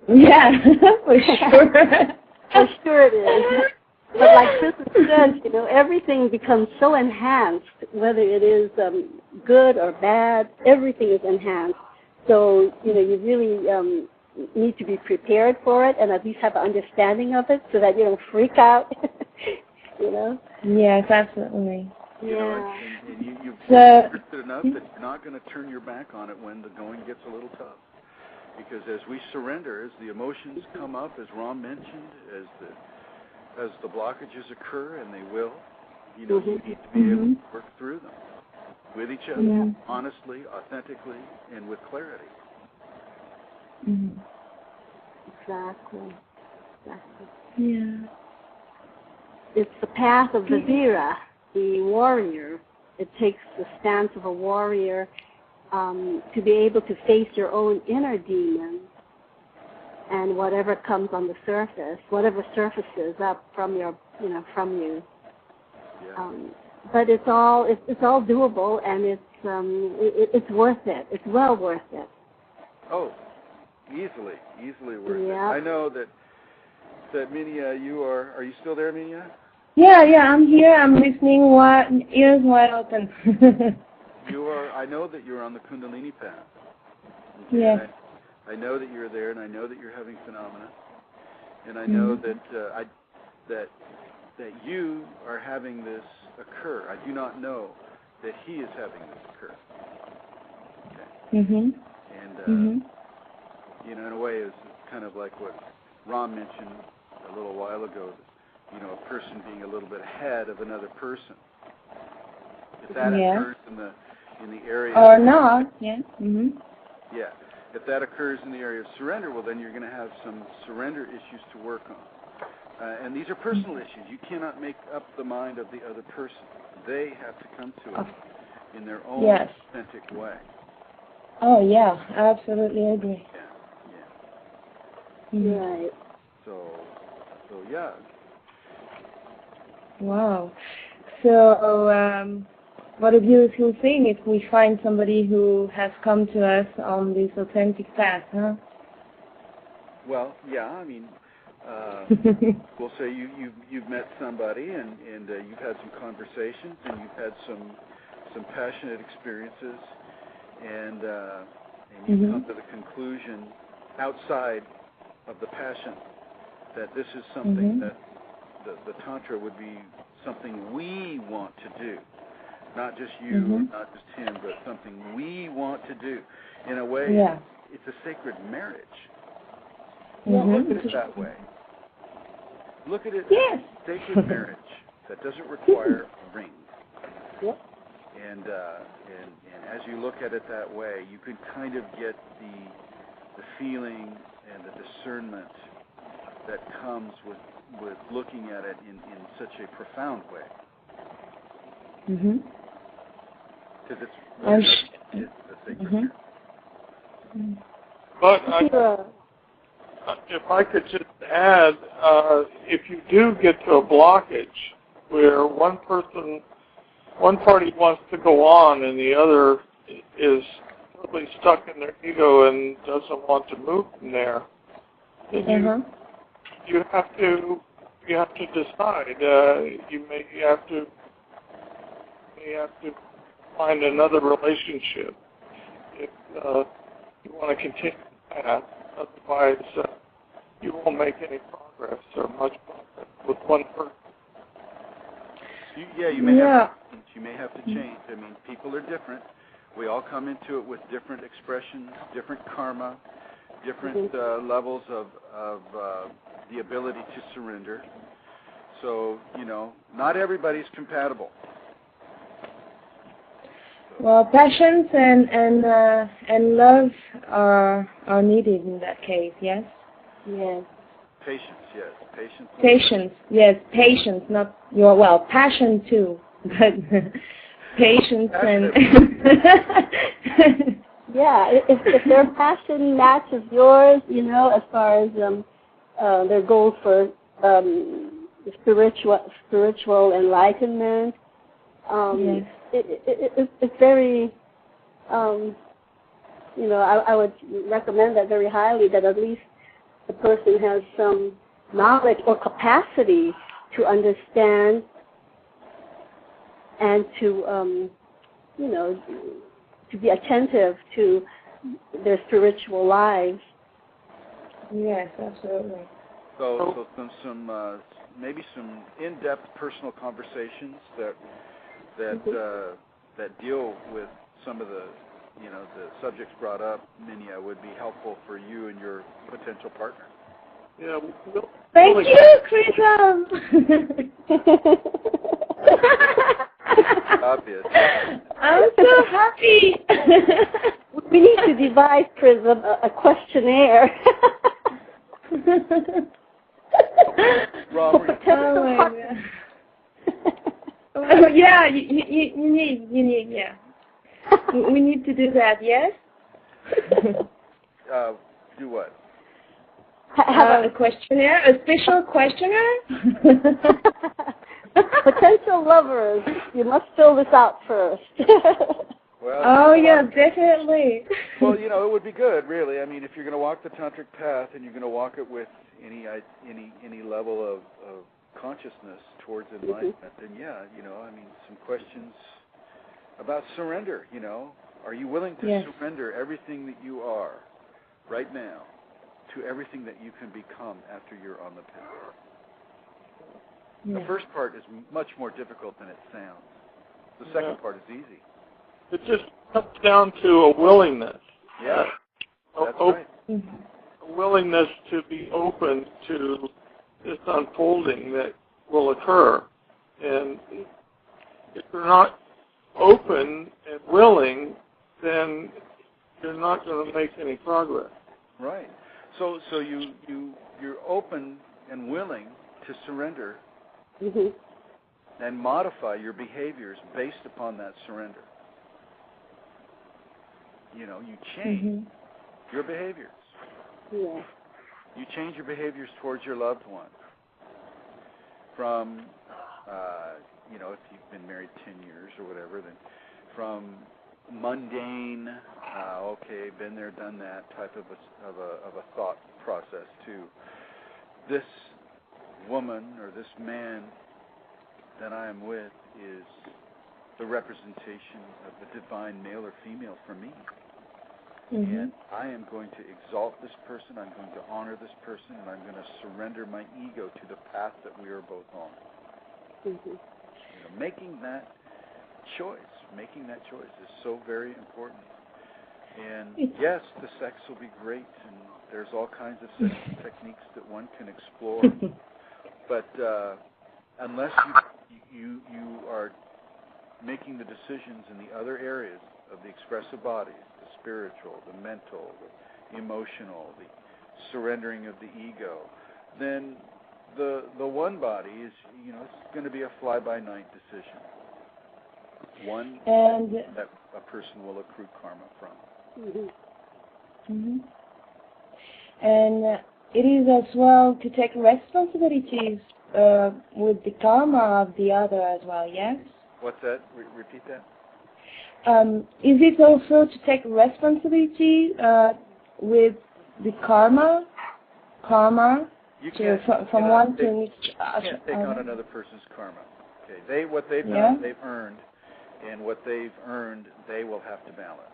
Yeah, for sure. For sure it is. But like Chrism said, you know, everything becomes so enhanced, whether it is good or bad, everything is enhanced. So, you know, you really need to be prepared for it and at least have an understanding of it so that you don't freak out, you know? Yes, absolutely. You know, and you've So, understood it enough that you're not going to turn your back on it when the going gets a little tough. Because as we surrender, as the emotions come up, as Ron mentioned, as the blockages occur, and they will, you know, you need to be able to work through them with each other, honestly, authentically, and with clarity. Exactly. Yeah. It's the path of the Vira, the warrior. It takes the stance of a warrior to be able to face your own inner demons and whatever comes on the surface, whatever surfaces up from your, you know, from you. Yeah. But it's all doable, and it's worth it. It's well worth it. Oh, easily worth it. Yeah. I know that Minia, are you still there, Minia? Yeah, I'm here. I'm listening, ears wide open. You are. I know that you're on the Kundalini path. Okay? Yes. I know that you're there, and I know that you're having phenomena, and I know that you are having this occur. I do not know that he is having this occur. Okay. And you know, in a way, it's kind of like what Ron mentioned a little while ago. You know, a person being a little bit ahead of another person. If that occurs in the area or not, yeah. Yeah. If that occurs in the area of surrender, well, then you're going to have some surrender issues to work on. And these are personal issues. You cannot make up the mind of the other person. They have to come to it in their own authentic way. Oh, yeah. I absolutely agree. Yeah. Right. So yeah. Wow. So, what a beautiful thing if we find somebody who has come to us on this authentic path, huh? Well, yeah, I mean, we'll say you've met somebody and you've had some conversations and you've had some passionate experiences and you've come to the conclusion outside of the passion that this is something that the Tantra would be something we want to do. Not just you, not just him, but something we want to do. In a way, it's a sacred marriage. Look at it that way. Look at it as a sacred marriage that doesn't require a ring. Yep. And as you look at it that way, you can kind of get the feeling and the discernment that comes with looking at it in such a profound way. Because it's a sacred. But if I could just add, if you do get to a blockage where one party wants to go on and the other is totally stuck in their ego and doesn't want to move from there, then you have to decide. You may have to find another relationship if you want to continue the path. Otherwise, you won't make any progress or much progress with one person. You may have to change. I mean, people are different. We all come into it with different expressions, different karma, different levels of the ability to surrender. So, you know, not everybody's compatible. Well, passions and love are needed in that case, yes? Yes. Patience, yes. Patience, not your, well, passion too, but patience and... Yeah, if their passion matches yours, you know, as far as their goals for spiritual enlightenment. Yes. It's very, I would recommend that very highly, that at least the person has some knowledge or capacity to understand and to, to be attentive to their spiritual lives. Yes, absolutely. So some maybe some in-depth personal conversations that deal with some of the the subjects brought up, Minya, would be helpful for you and your potential partner. Yeah. Thank you, Chrism. Obvious. I'm so happy. We need to devise, Chrism, a questionnaire. Robert. Oh my God. Yeah, you need, yeah. We need to do that, yes? Do what? Have a questionnaire, a special questionnaire? Potential lovers, you must fill this out first. Well, oh, yeah, definitely. Well, it would be good, really. I mean, if you're going to walk the tantric path and you're going to walk it with any level of consciousness towards enlightenment, then yeah, some questions about surrender. Are you willing to surrender everything that you are right now to everything that you can become after you're on the path? Yeah. The first part is much more difficult than it sounds. The second part is easy. It just comes down to a willingness. Yeah, that's right. A willingness to be open to this unfolding that will occur. And if you're not open and willing, then you're not going to make any progress. Right. So you're open and willing to surrender and modify your behaviors based upon that surrender. You change your behaviors. Yeah. You change your behaviors towards your loved one. From, if you've been married 10 years or whatever, then from mundane, been there, done that type of a thought process to this woman or this man that I am with is the representation of the divine male or female for me. And I am going to exalt this person, I'm going to honor this person, and I'm going to surrender my ego to the path that we are both on. Making that choice is so very important. And yes, the sex will be great, and there's all kinds of sexual techniques that one can explore. But unless you are making the decisions in the other areas of the expressive bodies, the spiritual, the mental, the emotional, the surrendering of the ego, then the one body is, it's going to be a fly-by-night decision. One that a person will accrue karma from. And it is as well to take responsibilities with the karma of the other as well, yes? What's that? Repeat that. Is it also to take responsibility with the karma? You can't, from one to you can't take on another person's karma. Okay, what they've done, they've earned, and what they've earned, they will have to balance.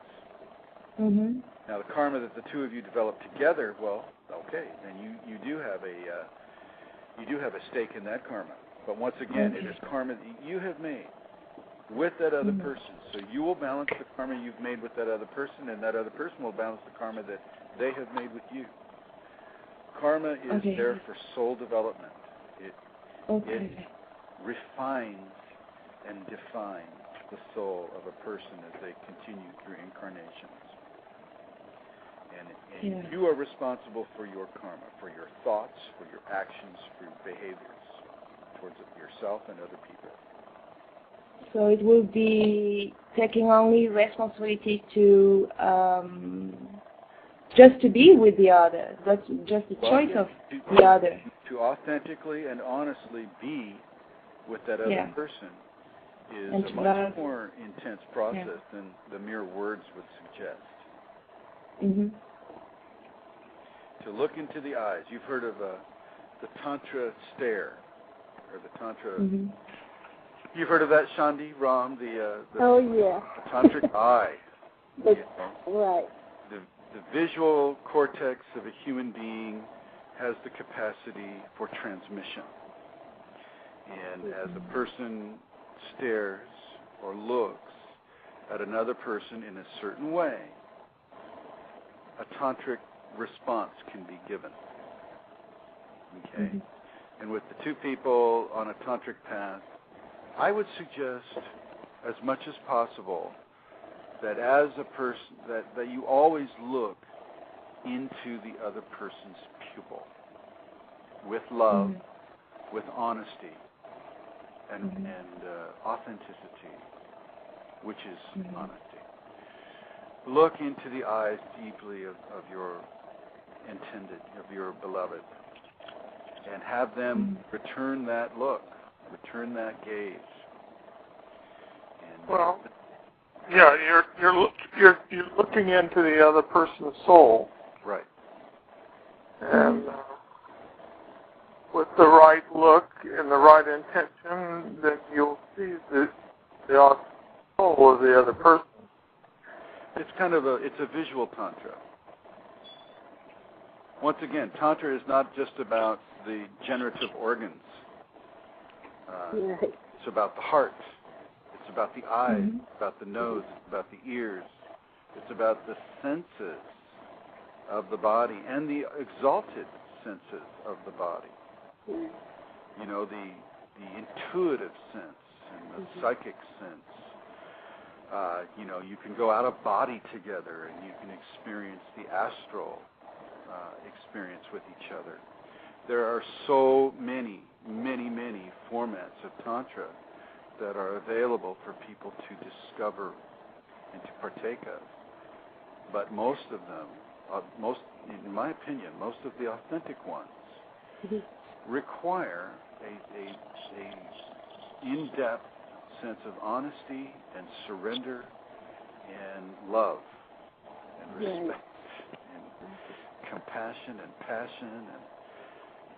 Now, the karma that the two of you develop together, well, okay, then you do have a stake in that karma. But once again, it is karma that you have made with that other person. So you will balance the karma you've made with that other person, and that other person will balance the karma that they have made with you. Karma is there for soul development. It refines and defines the soul of a person as they continue through incarnations. And you are responsible for your karma, for your thoughts, for your actions, for your behaviors towards yourself and other people. So it will be taking only responsibility to just to be with the other. That's just the choice of the other. to authentically and honestly be with that other person is a much more intense process than the mere words would suggest. Mm-hmm. To look into the eyes. You've heard of the Tantra stare, or the Tantra. Mm-hmm. You've heard of that, Chandi, Ram, the tantric eye. Right. The visual cortex of a human being has the capacity for transmission. And as a person stares or looks at another person in a certain way, a tantric response can be given. Okay? Mm-hmm. And with the two people on a tantric path, I would suggest as much as possible that as a person, that you always look into the other person's pupil with love, with honesty, and authenticity, which is honesty. Look into the eyes deeply of your intended, of your beloved, and have them return that look, return that gaze. And well, yeah, you're looking into the other person's soul, right? And with the right look and the right intention, then you'll see the soul of the other person. It's kind of it's a visual tantra. Once again, tantra is not just about the generative organs. It's about the heart. It's about the eyes. It's about the nose. It's about the ears. It's about the senses of the body and the exalted senses of the body. You know, the intuitive sense and the psychic sense. You know, you can go out of body together and you can experience the astral experience with each other. There are so many formats of Tantra that are available for people to discover and to partake of. But most of them, in my opinion, most of the authentic ones require a in-depth sense of honesty and surrender and love and respect and compassion and passion and,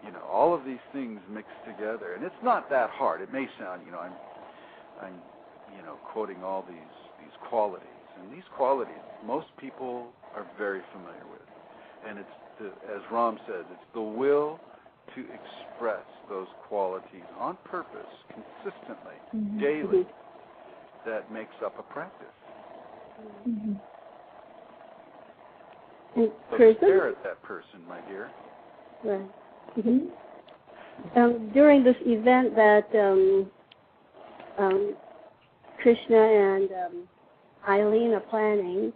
you know, all of these things mixed together. And it's not that hard. It may sound, you know, I'm you know, quoting all these qualities. And these qualities, most people are very familiar with. And it's, as Ram says, it's the will to express those qualities on purpose, consistently, daily, that makes up a practice. So stare at that person, my dear. Right. During this event that Krishna and Eileen are planning,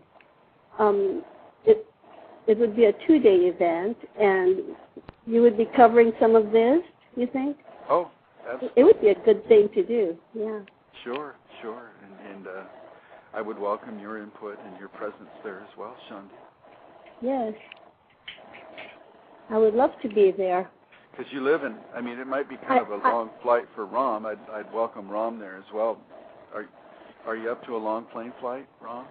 it would be a 2-day event, and you would be covering some of this, you think? Oh, absolutely. It would be a good thing to do, yeah. Sure. And I would welcome your input and your presence there as well, Chandi. Yes. I would love to be there. Because you live in, I mean, it might be kind of a long flight for Ram. I'd welcome Ram there as well. Are you up to a long plane flight, Ram?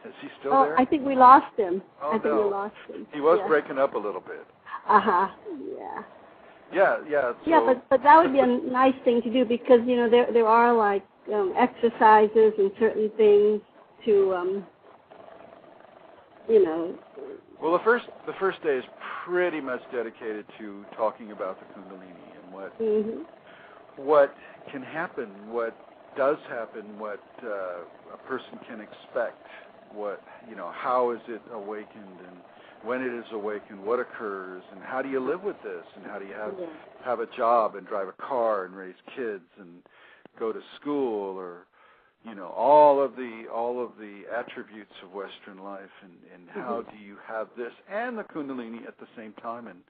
Is he still there? I think we lost him. Oh, I think we lost him. He was breaking up a little bit. Yeah. So but that would be a nice thing to do because, you know, there are like exercises and certain things to, you know. Well, the first day is pretty much dedicated to talking about the Kundalini and what can happen, what does happen, what a person can expect, what, you know, how is it awakened, and when it is awakened, what occurs, and how do you live with this, and how do you have a job and drive a car and raise kids and go to school, or, you know, all of the attributes of Western life, and how do you have this and the Kundalini at the same time, and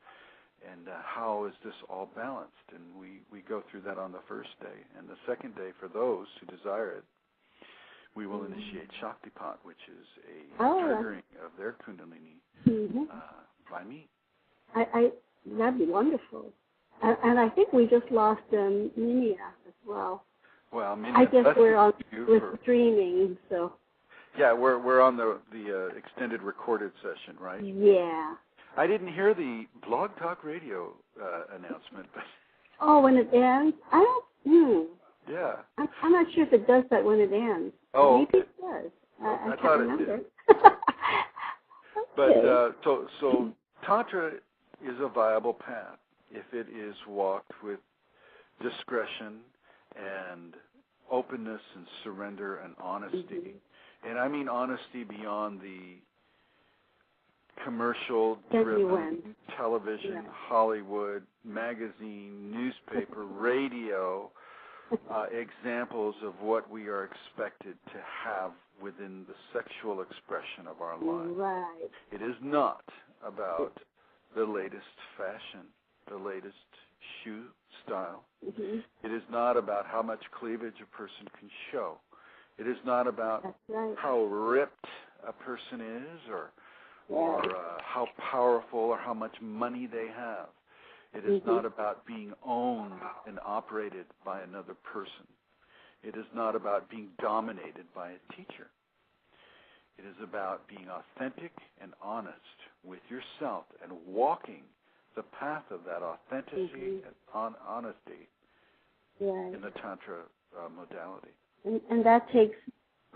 how is this all balanced? And we go through that on the first day. And the second day, for those who desire it, we will initiate Shaktipat, which is a triggering of their Kundalini by me. that'd be wonderful. And I think we just lost Minia as well. Well, Minia, I guess we're on with streaming, so. Yeah, we're on the extended recorded session, right? Yeah. I didn't hear the Blog Talk Radio announcement, but. Oh, when it ends? I don't. Yeah. I'm not sure if it does that when it ends. Oh. Maybe it does. I can't remember. It did. But so Tantra is a viable path if it is walked with discretion and openness and surrender and honesty. Mm-hmm. And I mean honesty beyond the commercial-driven television, Hollywood, magazine, newspaper, radio, examples of what we are expected to have within the sexual expression of our lives. Right. It is not about the latest fashion, the latest shoe style. Mm-hmm. It is not about how much cleavage a person can show. It is not about how ripped a person is or how powerful or how much money they have. It is not about being owned and operated by another person. It is not about being dominated by a teacher. It is about being authentic and honest with yourself and walking the path of that authenticity and honesty in the Tantra modality. And that takes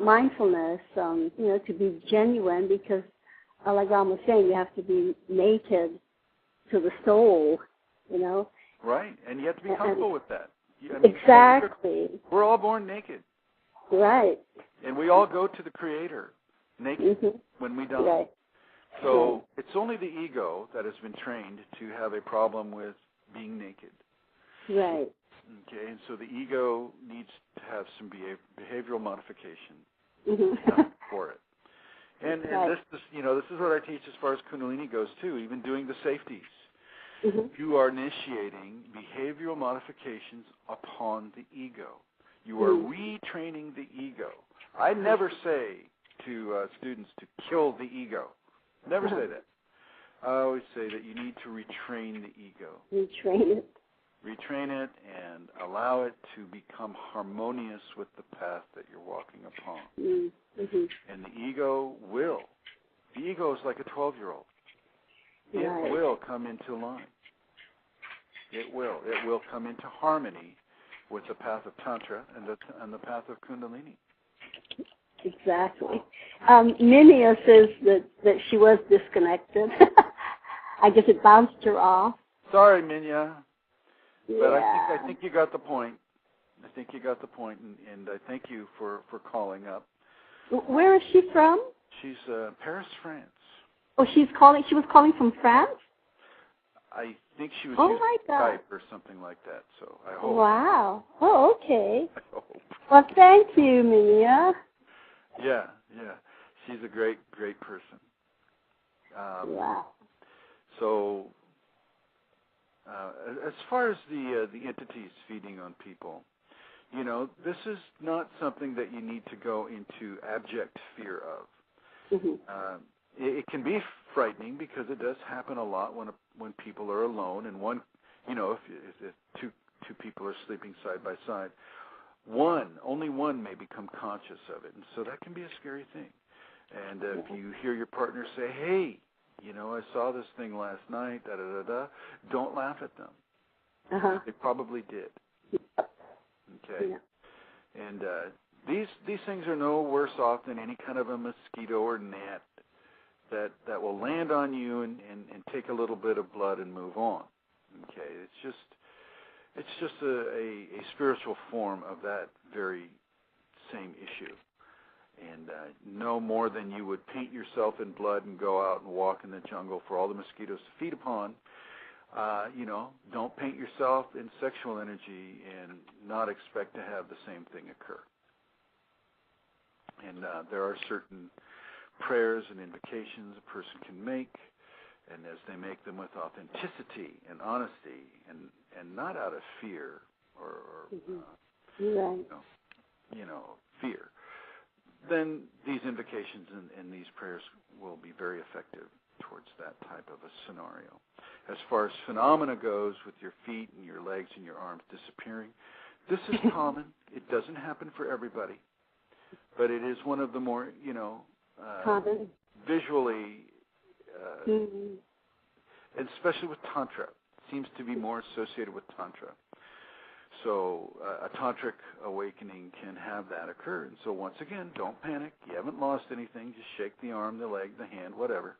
mindfulness, to be genuine, because, like Ram was saying, you have to be naked to the soul, Right, and you have to be comfortable with that. Exactly. We're all born naked. Right. And we all go to the Creator naked when we die. Right. So it's only the ego that has been trained to have a problem with being naked. Right. Okay, and so the ego needs to have some behavioral modification for it. And this is what I teach as far as Kundalini goes too, even doing the safeties. You are initiating behavioral modifications upon the ego. You are retraining the ego. I never say to students to kill the ego. Never say that. I always say that you need to retrain the ego. Retrain it. Retrain it and allow it to become harmonious with the path that you're walking upon. And the ego is like a 12-year-old. It will come into line. It will come into harmony with the path of Tantra and the path of Kundalini. Exactly. Minia says that she was disconnected. I guess it bounced her off. Sorry, Minya. Yeah. But I think you got the point. I think you got the point, and I thank you for calling up. Where is she from? She's Paris, France. Oh, she was calling from France? I think she was using Skype or something like that, so I hope. Wow. Oh, okay. I hope. Well, thank you, Minia. Yeah. She's a great person. Wow. So, as far as the entities feeding on people, this is not something that you need to go into abject fear of. It can be frightening because it does happen a lot when people are alone, and if two people are sleeping side by side, only one may become conscious of it, and so that can be a scary thing. And if you hear your partner say, "Hey, I saw this thing last night," don't laugh at them. They probably did. Okay. Yeah. And these things are no worse off than any kind of a mosquito or gnat that will land on you and take a little bit of blood and move on. Okay. It's just a spiritual form of that very same issue. And no more than you would paint yourself in blood and go out and walk in the jungle for all the mosquitoes to feed upon. Don't paint yourself in sexual energy and not expect to have the same thing occur. And there are certain prayers and invocations a person can make, and as they make them with authenticity and honesty and not out of fear or fear, then these invocations and these prayers will be very effective towards that type of a scenario. As far as phenomena goes, with your feet and your legs and your arms disappearing, this is common. It doesn't happen for everybody, but it is one of the more, common. Visually, and especially with Tantra, it seems to be more associated with Tantra. So a tantric awakening can have that occur. And so once again, don't panic. You haven't lost anything. Just shake the arm, the leg, the hand, whatever.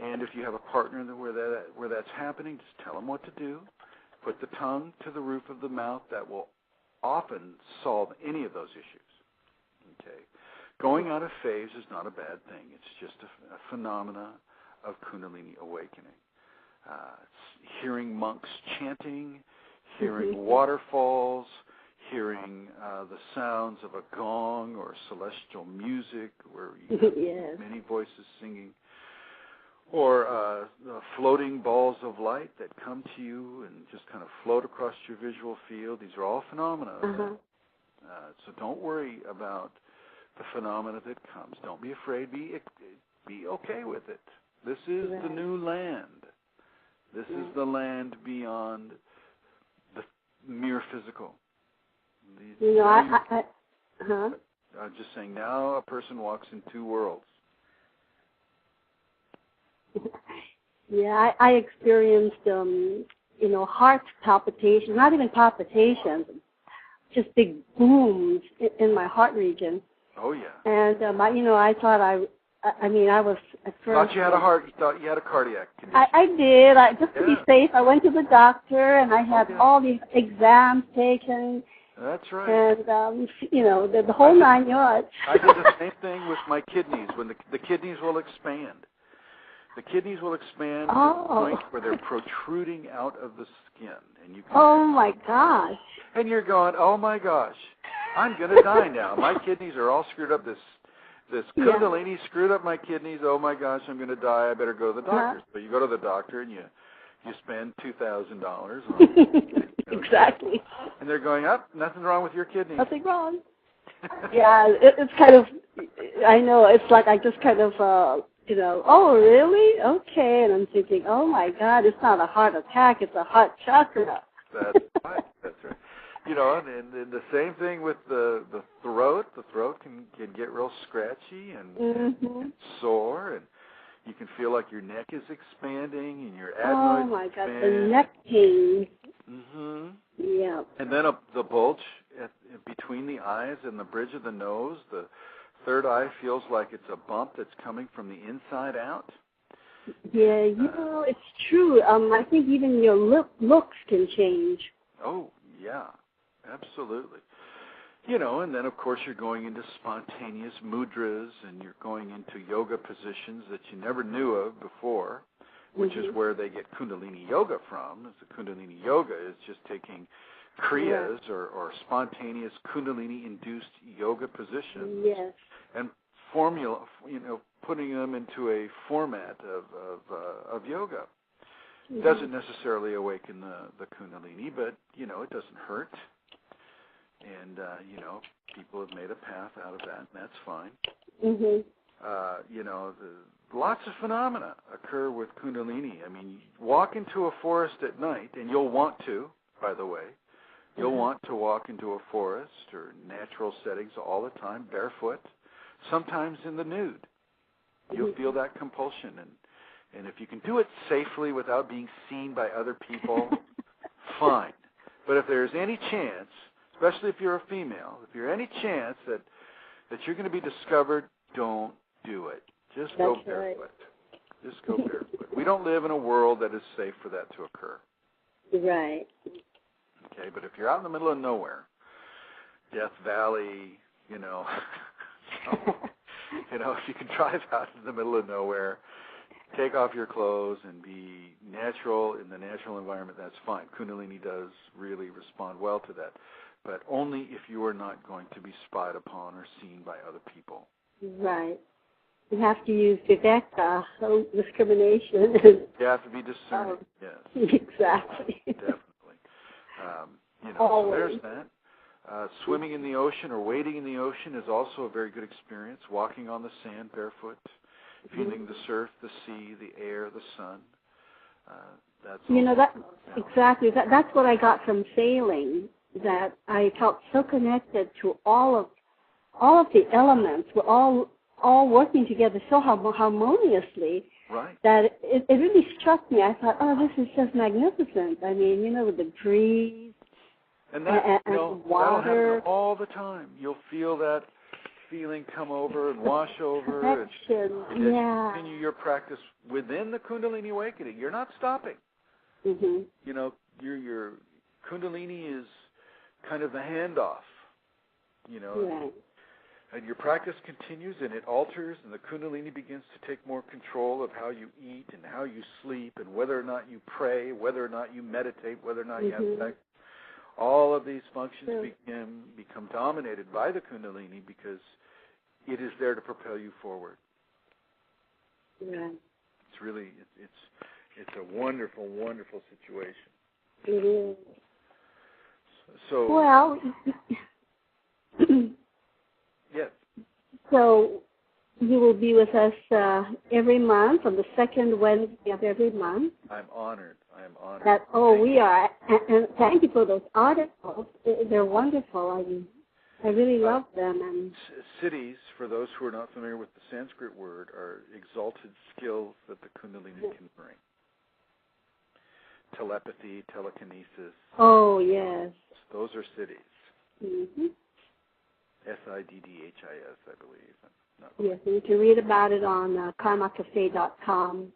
And if you have a partner where that's happening, just tell them what to do. Put the tongue to the roof of the mouth. That will often solve any of those issues. Okay. Going out of phase is not a bad thing. It's just a phenomena of Kundalini awakening. It's hearing monks chanting, hearing waterfalls, hearing the sounds of a gong or celestial music where you have many voices singing, or floating balls of light that come to you and just kind of float across your visual field. These are all phenomena. So don't worry about the phenomena that comes. Don't be afraid. Be okay with it. This is the new land. This is the land beyond the mere physical. I'm just saying, now a person walks in two worlds. Yeah, I experienced, heart palpitations, not even palpitations, just big booms in my heart region. Oh, yeah. And, I thought I was at first. Thought you had a heart, you thought you had a cardiac condition. I did. Just to be safe, I went to the doctor and I had all these exams taken. That's right. And, the whole 9 yards. I did the same thing with my kidneys, when the kidneys will expand. The kidneys will expand to the point where they're protruding out of the skin. And you can my gosh. And you're going, oh, my gosh, I'm going to die now. My kidneys are all screwed up. This Kundalini screwed up my kidneys. Oh, my gosh, I'm going to die. I better go to the doctor. So you go to the doctor and you spend $2,000. Exactly. And they're going, nothing wrong with your kidneys. Nothing wrong. It's kind of, I know, it's like I just kind of, oh, really? Okay. And I'm thinking, oh, my God, it's not a heart attack. It's a heart chakra. That's right. That's right. And the same thing with the throat. The throat can get real scratchy and sore, and you can feel like your neck is expanding and your adenoids. Oh my God, the neck pain. Yeah. And then the bulge between the eyes and the bridge of the nose. The third eye feels like it's a bump that's coming from the inside out. Yeah, it's true. I think even your looks can change. Oh, yeah. Absolutely. And then, of course, you're going into spontaneous mudras, and you're going into yoga positions that you never knew of before, which is where they get Kundalini yoga from. The Kundalini yoga is just taking kriyas or spontaneous Kundalini-induced yoga positions and putting them into a format of yoga. Doesn't necessarily awaken the Kundalini, but, it doesn't hurt. And, people have made a path out of that, and that's fine. Lots of phenomena occur with Kundalini. I mean, walk into a forest at night, and you'll want to, by the way. You'll want to walk into a forest or natural settings all the time, barefoot, sometimes in the nude. You'll feel that compulsion. And if you can do it safely without being seen by other people, fine. But if there's any chance, especially if you're a female, if there's any chance that you're going to be discovered, don't do it. Just go barefoot. Just go barefoot. We don't live in a world that is safe for that to occur. Right. Okay, but if you're out in the middle of nowhere, Death Valley, if you can drive out in the middle of nowhere, take off your clothes and be natural in the natural environment, that's fine. Kundalini does really respond well to that, but only if you are not going to be spied upon or seen by other people. Right. You have to use viveka, so discrimination. You have to be discerning, yes. Exactly. Definitely. So there's that. Swimming in the ocean or wading in the ocean is also a very good experience. Walking on the sand barefoot. feeling the surf, the sea, the air, the sun. That's exactly. That's what I got from sailing. That I felt so connected to all of the elements. We're all working together so harmoniously. Right. That it really struck me. I thought, oh, this is just magnificent. I mean, with the breeze and water. That'll happen all the time. You'll feel that feeling come over and wash over and continue your practice within the Kundalini awakening. You're not stopping. Mm-hmm. Your Kundalini is kind of the handoff. Right. And your practice continues and it alters and the Kundalini begins to take more control of how you eat and how you sleep and whether or not you pray, whether or not you meditate, whether or not you have sex. All of these functions become dominated by the Kundalini because it is there to propel you forward. Yeah. It's really, it's a wonderful, wonderful situation. It is. So. Well. Yes. So you will be with us every month on the second Wednesday of every month. I'm honored. I am honored. We are. And thank you for those articles. They're wonderful. I really love them. And siddhis, for those who are not familiar with the Sanskrit word, are exalted skills that the Kundalini can bring. Telepathy, telekinesis. Oh, yes. Those are siddhis. Mm-hmm. SIDDHIS, I believe. Yes, and you can read about it on karmacafe.com,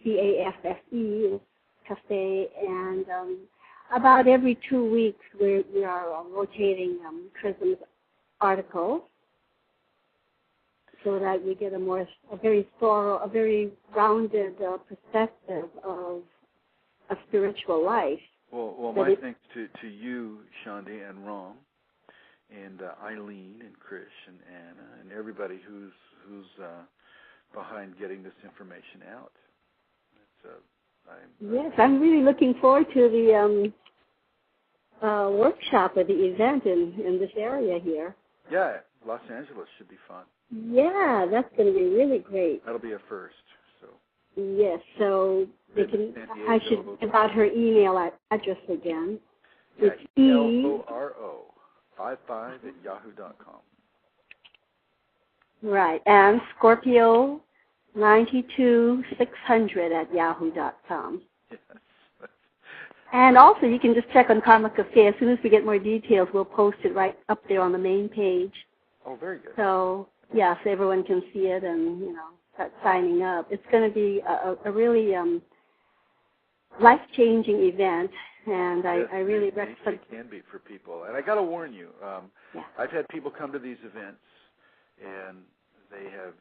CAFFE, cafe, and about every 2 weeks we are rotating Chrism's articles so that we get a very thorough, a very rounded perspective of a spiritual life. Well, my thanks to you, Chandi, and Ram, and Eileen and Krish and Anna and everybody who's behind getting this information out. Yes, I'm really looking forward to the workshop or the event in this area here. Yeah, Los Angeles should be fun. Yeah, that's going to be really great. That'll be a first. So. Yes, so they can. I should give out her email address again. Yeah, it's ELORO55@yahoo.com. Right, and Scorpio 92600@yahoo.com. Yes. And also, you can just check on Karma Cafe. As soon as we get more details, we'll post it right up there on the main page. Oh, very good. So, yeah, so everyone can see it and, start signing up. It's going to be a really life-changing event, and yes, I really recommend it can be for people. And I got to warn you, I've had people come to these events, and they have,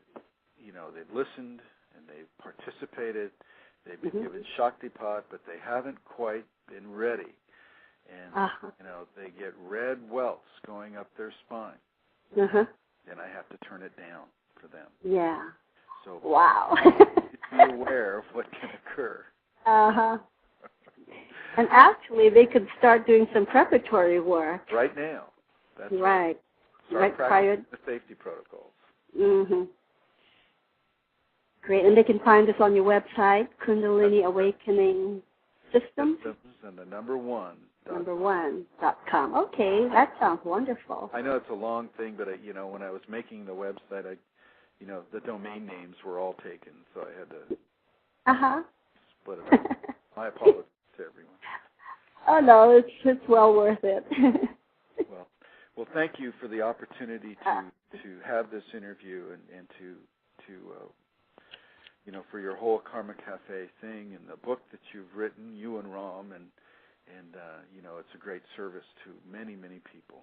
they've listened, and they've participated, they've been given Shaktipat, but they haven't quite been ready. And, they get red welts going up their spine. And I have to turn it down for them. Yeah. So wow. Be aware of what can occur. And actually, they could start doing some preparatory work. Right now. That's right. Start practicing the safety protocols. Great. And they can find us on your website, Kundalini Awakening Systems. And the number one. number1.com. Okay, that sounds wonderful. I know it's a long thing, but when I was making the website, the domain names were all taken, so I had to split it up. My apologies to everyone. Oh no, it's well worth it. Well, thank you for the opportunity to have this interview and to for your whole Karma Cafe thing and the book that you've written, you and Ram, and it's a great service to many, many people.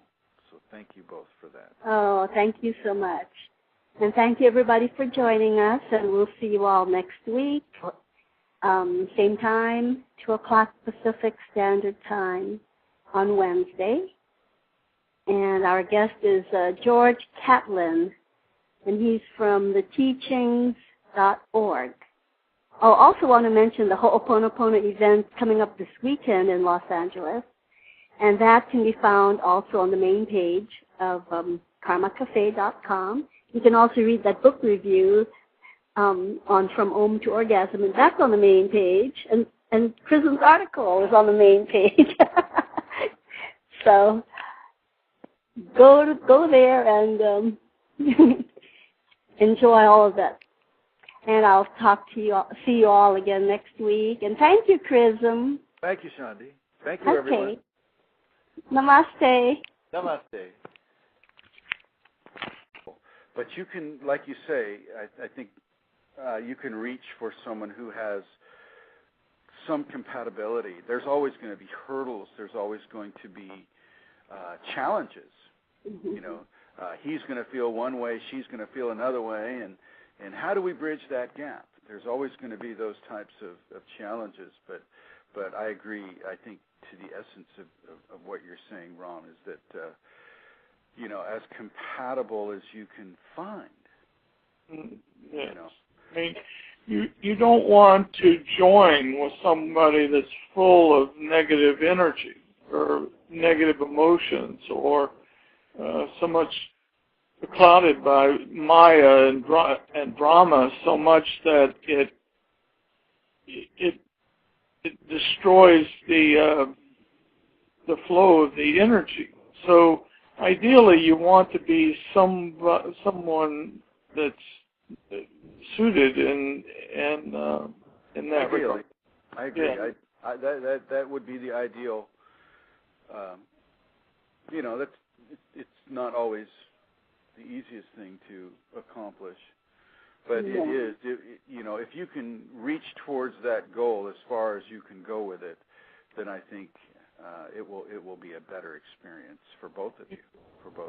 So thank you both for that. Oh, thank you so much. And thank you, everybody, for joining us. And we'll see you all next week, same time, 2 o'clock Pacific Standard Time on Wednesday. And our guest is George Catlin, and he's from theteachings.org. I also want to mention the Ho'oponopono event coming up this weekend in Los Angeles, and that can be found also on the main page of karmacafe.com. You can also read that book review on From Om to Orgasm, and that's on the main page, and Chrism's article is on the main page. So go there and enjoy all of that. And I'll see you all again next week. And thank you, Chrism. Thank you, Chandi. Thank you, everyone. Okay. Namaste. Namaste. But you can, like you say, I think you can reach for someone who has some compatibility. There's always going to be hurdles. There's always going to be challenges. Mm-hmm. You know, he's going to feel one way, she's going to feel another way, and how do we bridge that gap? There's always going to be those types of challenges. But I agree. I think to the essence of what you're saying, Ron, is that you know, as compatible as you can find. Yeah. You know. I mean, you don't want to join with somebody that's full of negative energy or negative emotions or so much clouded by Maya and drama so much that it destroys the flow of the energy. So ideally, you want to be someone that's suited in that regard. I agree. Yeah. That would be the ideal. You know, it's not always the easiest thing to accomplish, but Yeah. it is. You know, if you can reach towards that goal as far as you can go with it, then I think it will be a better experience for both of you.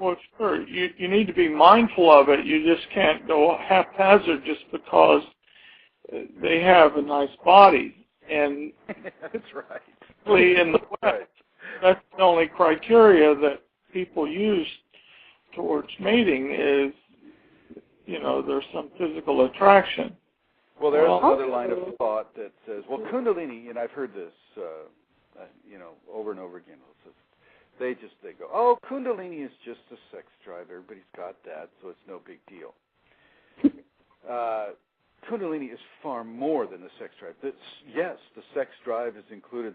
Well, sure. You need to be mindful of it. You just can't go haphazard just because they have a nice body. And that's right. In the West, that's the only criteria that people use towards mating is, you know, there's some physical attraction. Well, there's another line of thought that says, well, Kundalini, and I've heard this, you know, over and over again. They go, oh, Kundalini is just a sex drive. Everybody's got that, so it's no big deal. Kundalini is far more than the sex drive. Yes, the sex drive is included.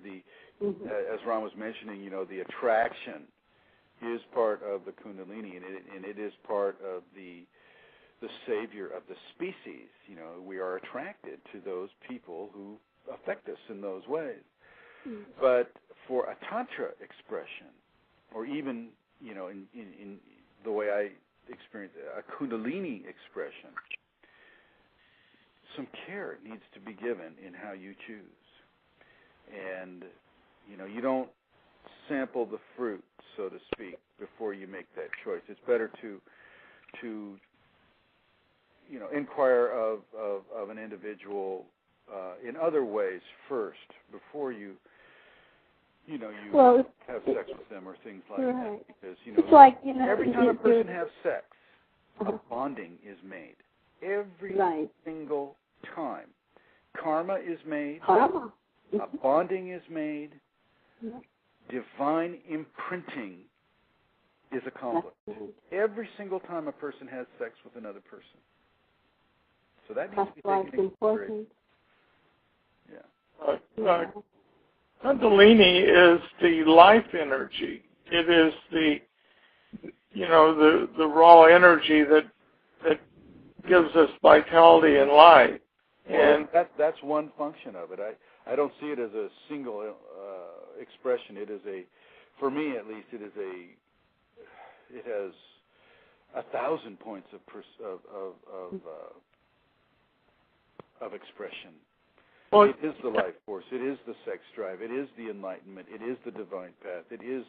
As Ron was mentioning, you know, the attraction is part of the Kundalini, and it is part of the savior of the species. You know, we are attracted to those people who affect us in those ways. But for a Tantra expression, or even, you know, in the way I experience a Kundalini expression, some care needs to be given in how you choose. And, you know, you don't sample the fruit, so to speak, before you make that choice. It's better to you know, inquire of an individual in other ways first before you have sex with them or things like that. Because, you know, it's like, you know, every time a person has sex, a bonding is made. Every single time. Karma is made. A bonding is made. Divine imprinting is accomplished. Every single time a person has sex with another person. So that needs to be taken into consideration. Yeah. Kundalini is the life energy. It is the raw energy that gives us vitality and life. And that's one function of it. I don't see it as a single expression. It is for me at least, it has 1,000 points of expression. Well, it is the life force. It is the sex drive. It is the enlightenment. It is the divine path. It is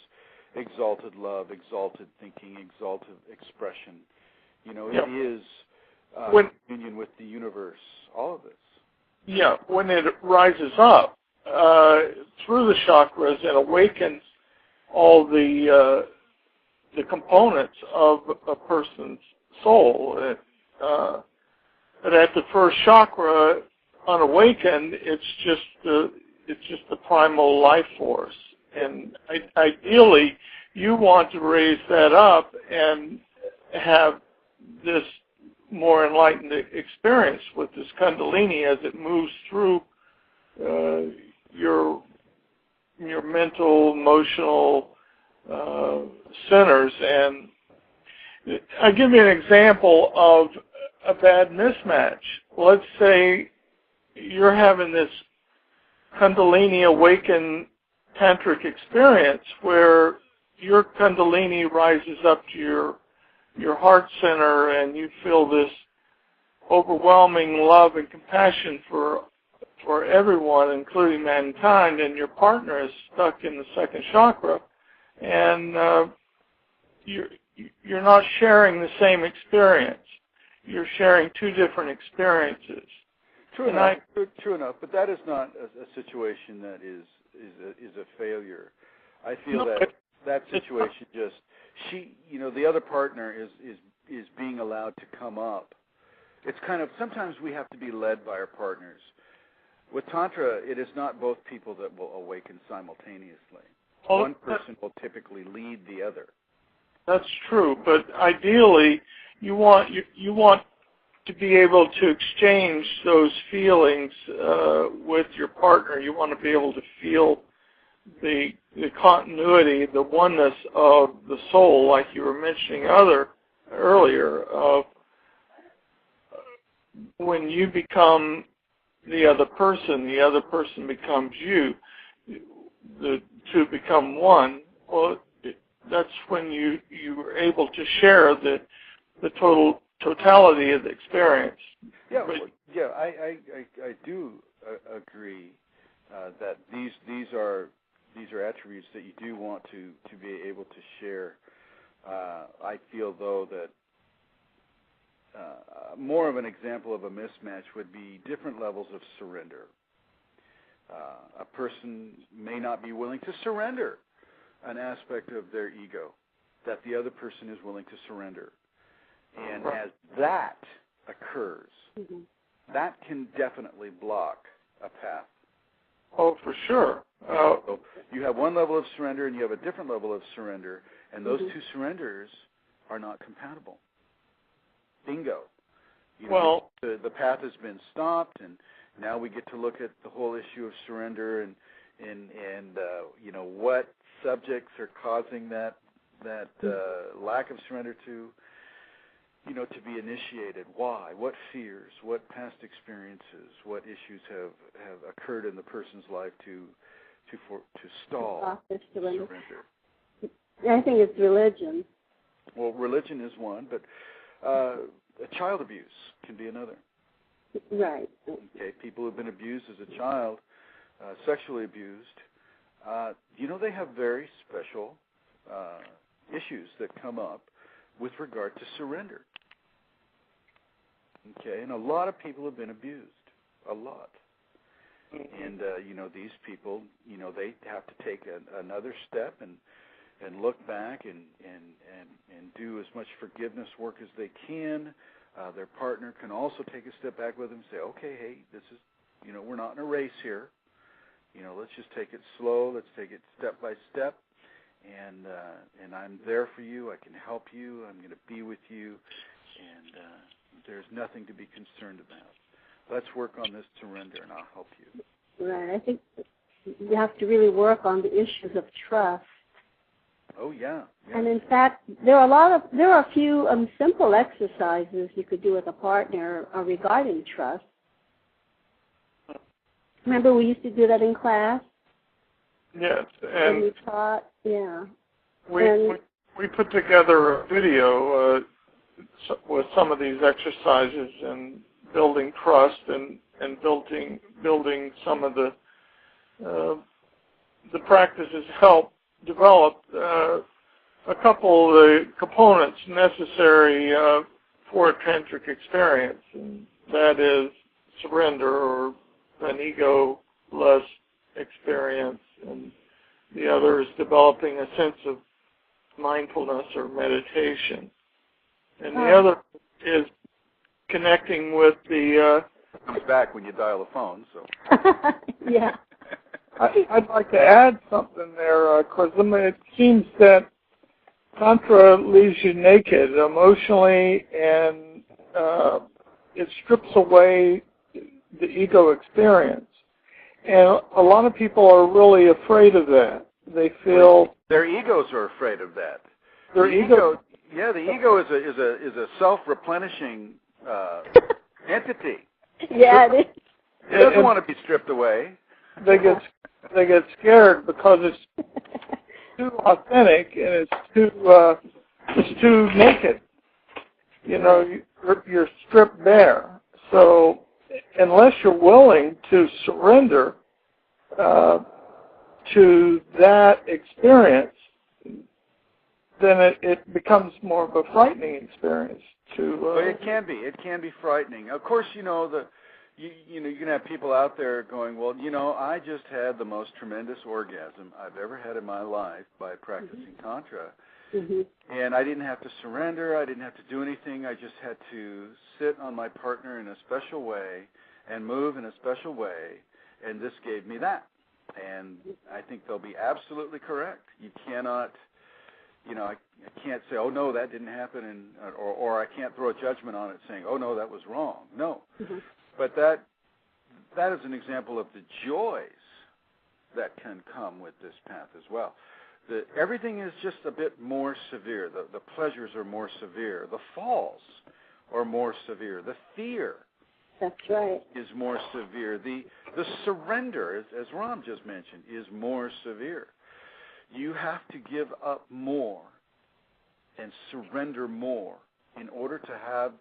exalted love, exalted thinking, exalted expression. You know, it is union with the universe. All of this. Yeah, when it rises up through the chakras, it awakens all the components of a person's soul. But at the first chakra, unawakened, it's just the primal life force, and ideally, you want to raise that up and have this more enlightened experience with this Kundalini as it moves through your mental, emotional centers. And I'll give you an example of a bad mismatch. Let's say you're having this Kundalini awaken tantric experience where your Kundalini rises up to your heart center and you feel this overwhelming love and compassion for everyone, including mankind, and your partner is stuck in the second chakra, and you're not sharing the same experience. You're sharing two different experiences. True enough, but that is not a situation that is a failure. I feel that situation just the other partner is being allowed to come up. It's kind of, sometimes we have to be led by our partners. With Tantra, it is not both people that will awaken simultaneously. One person will typically lead the other. That's true, but ideally, you want to be able to exchange those feelings with your partner. You want to be able to feel the continuity, the oneness of the soul, like you were mentioning earlier, of when you become the other person becomes you, the two become one. Well, that's when you are able to share the totality of the experience. Yeah, I do agree that these are attributes that you do want to be able to share. I feel, though, that more of an example of a mismatch would be different levels of surrender. A person may not be willing to surrender an aspect of their ego that the other person is willing to surrender. And as that occurs, that can definitely block a path. Oh, for sure. So you have one level of surrender and you have a different level of surrender, and those two surrenders are not compatible. Bingo. The path has been stopped, and now we get to look at the whole issue of surrender and what subjects are causing that lack of surrender to be initiated. Why? What fears? What past experiences? What issues have occurred in the person's life to stall surrender? I think it's religion. Well, religion is one, but child abuse can be another. Right. Okay, people who've been abused as a child, sexually abused, they have very special issues that come up with regard to surrender. Okay, and a lot of people have been abused, a lot. And, these people, they have to take another step and look back and do as much forgiveness work as they can. Their partner can also take a step back with them and say, okay, hey, this is, we're not in a race here. Let's just take it slow. Let's take it step by step. And I'm there for you. I can help you. I'm going to be with you. And there's nothing to be concerned about. Let's work on this surrender, and I'll help you. Right. I think you have to really work on the issues of trust. Oh, yeah. And in fact, there are a few simple exercises you could do with a partner regarding trust. Remember, we used to do that in class. Yes, and we taught. Yeah. We put together a video with some of these exercises and building trust and building some of the practices help develop a couple of the components necessary for a tantric experience, and that is surrender, or an ego-less experience, and the other is developing a sense of mindfulness or meditation, and the other is connecting with the comes back when you dial the phone. So yeah. I'd like to add something there, Chrism. It seems that Tantra leaves you naked emotionally and it strips away the ego experience. And a lot of people are really afraid of that. They feel their egos are afraid of that. Their ego, yeah, the ego is a self-replenishing entity. Yeah, it is. It doesn't want to be stripped away. They get scared because it's too authentic and it's too naked. You know, you're stripped bare. So unless you're willing to surrender to that experience, then it becomes more of a frightening experience. Well, it can be. It can be frightening. Of course, you know you can have people out there going, well, you know, I just had the most tremendous orgasm I've ever had in my life by practicing Tantra. Mm-hmm. And I didn't have to surrender. I didn't have to do anything. I just had to sit on my partner in a special way and move in a special way, and this gave me that. And I think they'll be absolutely correct. You cannot, you know, I can't say, oh, no, that didn't happen, or I can't throw a judgment on it saying, oh, no, that was wrong. No. Mm-hmm. But that is an example of the joys that can come with this path as well. Everything is just a bit more severe. The pleasures are more severe. The falls are more severe. The fear That's right. is more severe. The surrender, as Ram just mentioned, is more severe. You have to give up more and surrender more in order to have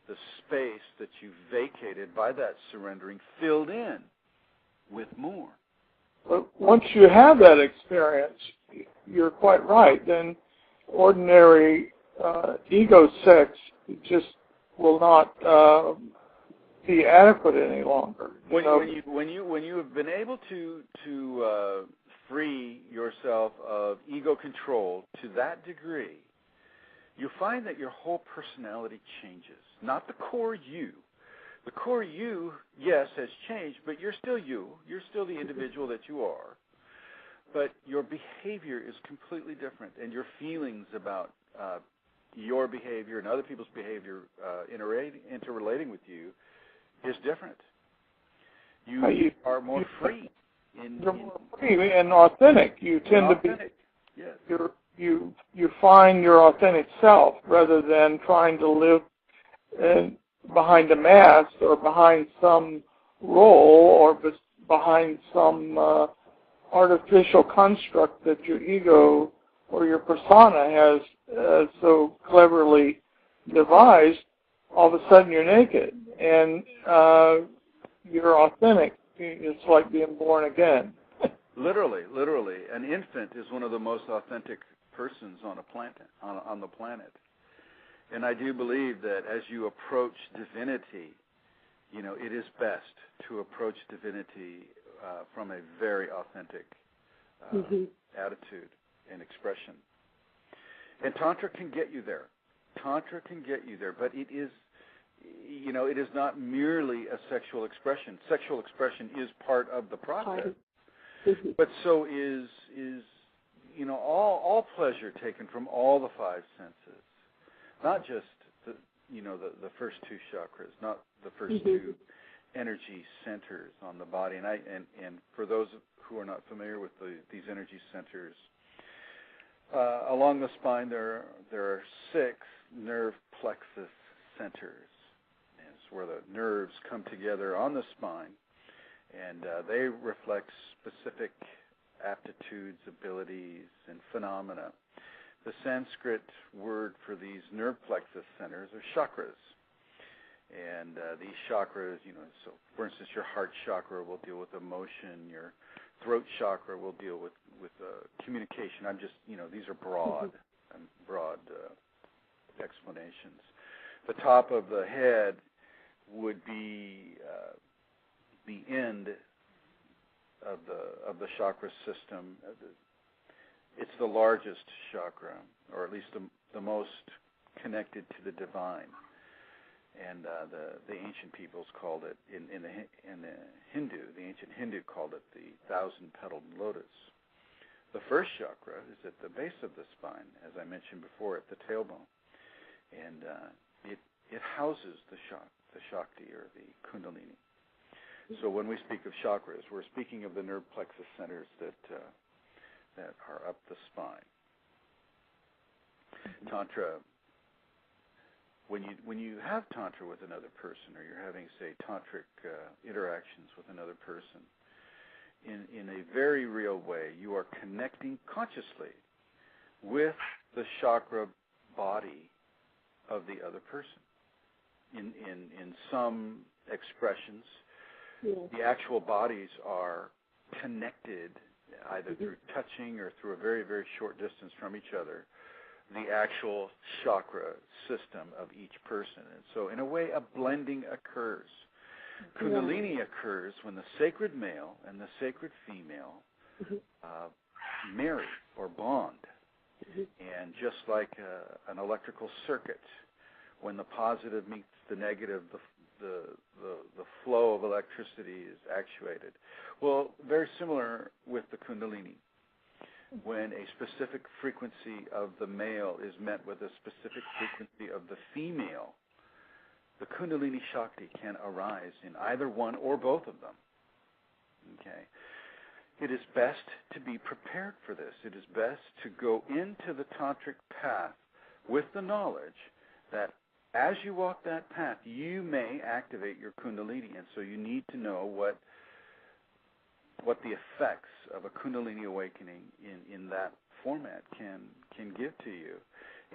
the space that you vacated by that surrendering filled in with more. But once you have that experience, you're quite right. Then ordinary ego sex just will not be adequate any longer. When you have been able to free yourself of ego control to that degree, you find that your whole personality changes. Not the core you. The core you, yes, has changed, but you're still you. You're still the individual that you are. But your behavior is completely different, and your feelings about your behavior and other people's behavior interrelating with you is different. You are more free. You're more free and authentic. You tend to be. Yes. You find your authentic self rather than trying to live behind a mask or behind some role or behind some artificial construct that your ego or your persona has so cleverly devised. All of a sudden you're naked and you're authentic. It's like being born again. Literally. An infant is one of the most authentic persons on the planet. And I do believe that as you approach divinity, you know, it is best to approach divinity from a very authentic attitude and expression. And Tantra can get you there. But it is, you know, it is not merely a sexual expression. Sexual expression is part of the process. But so is you know, all pleasure taken from all the five senses, not just the first two chakras, not the first two energy centers on the body. And for those who are not familiar with these energy centers, along the spine there are 6 nerve plexus centers. It's where the nerves come together on the spine, and they reflect specific aptitudes, abilities, and phenomena. The Sanskrit word for these nerve plexus centers are chakras. And these chakras, you know, so for instance, your heart chakra will deal with emotion, your throat chakra will deal with communication. I'm just, you know, these are broad explanations. The top of the head would be the end of the chakra system. It's the largest chakra, or at least the most connected to the divine. And the ancient peoples called it, in the ancient Hindu called it the 1,000-petaled lotus. The first chakra is at the base of the spine, as I mentioned before, at the tailbone. And it houses the Shakti or the Kundalini. So when we speak of chakras, we're speaking of the nerve plexus centers that are up the spine. Tantra, when you have Tantra with another person, or you're having, say, tantric interactions with another person, in a very real way, you are connecting consciously with the chakra body of the other person. In some expressions, the actual bodies are connected either through touching or through a very, very short distance from each other, the actual chakra system of each person. And so in a way, a blending occurs. Kundalini occurs when the sacred male and the sacred female marry or bond. And just like an electrical circuit, when the positive meets the negative, the flow of electricity is actuated. Well, very similar with the Kundalini. When a specific frequency of the male is met with a specific frequency of the female, the Kundalini Shakti can arise in either one or both of them. Okay. It is best to be prepared for this. It is best to go into the tantric path with the knowledge that as you walk that path, you may activate your Kundalini, and so you need to know what the effects of a Kundalini awakening in that format can give to you.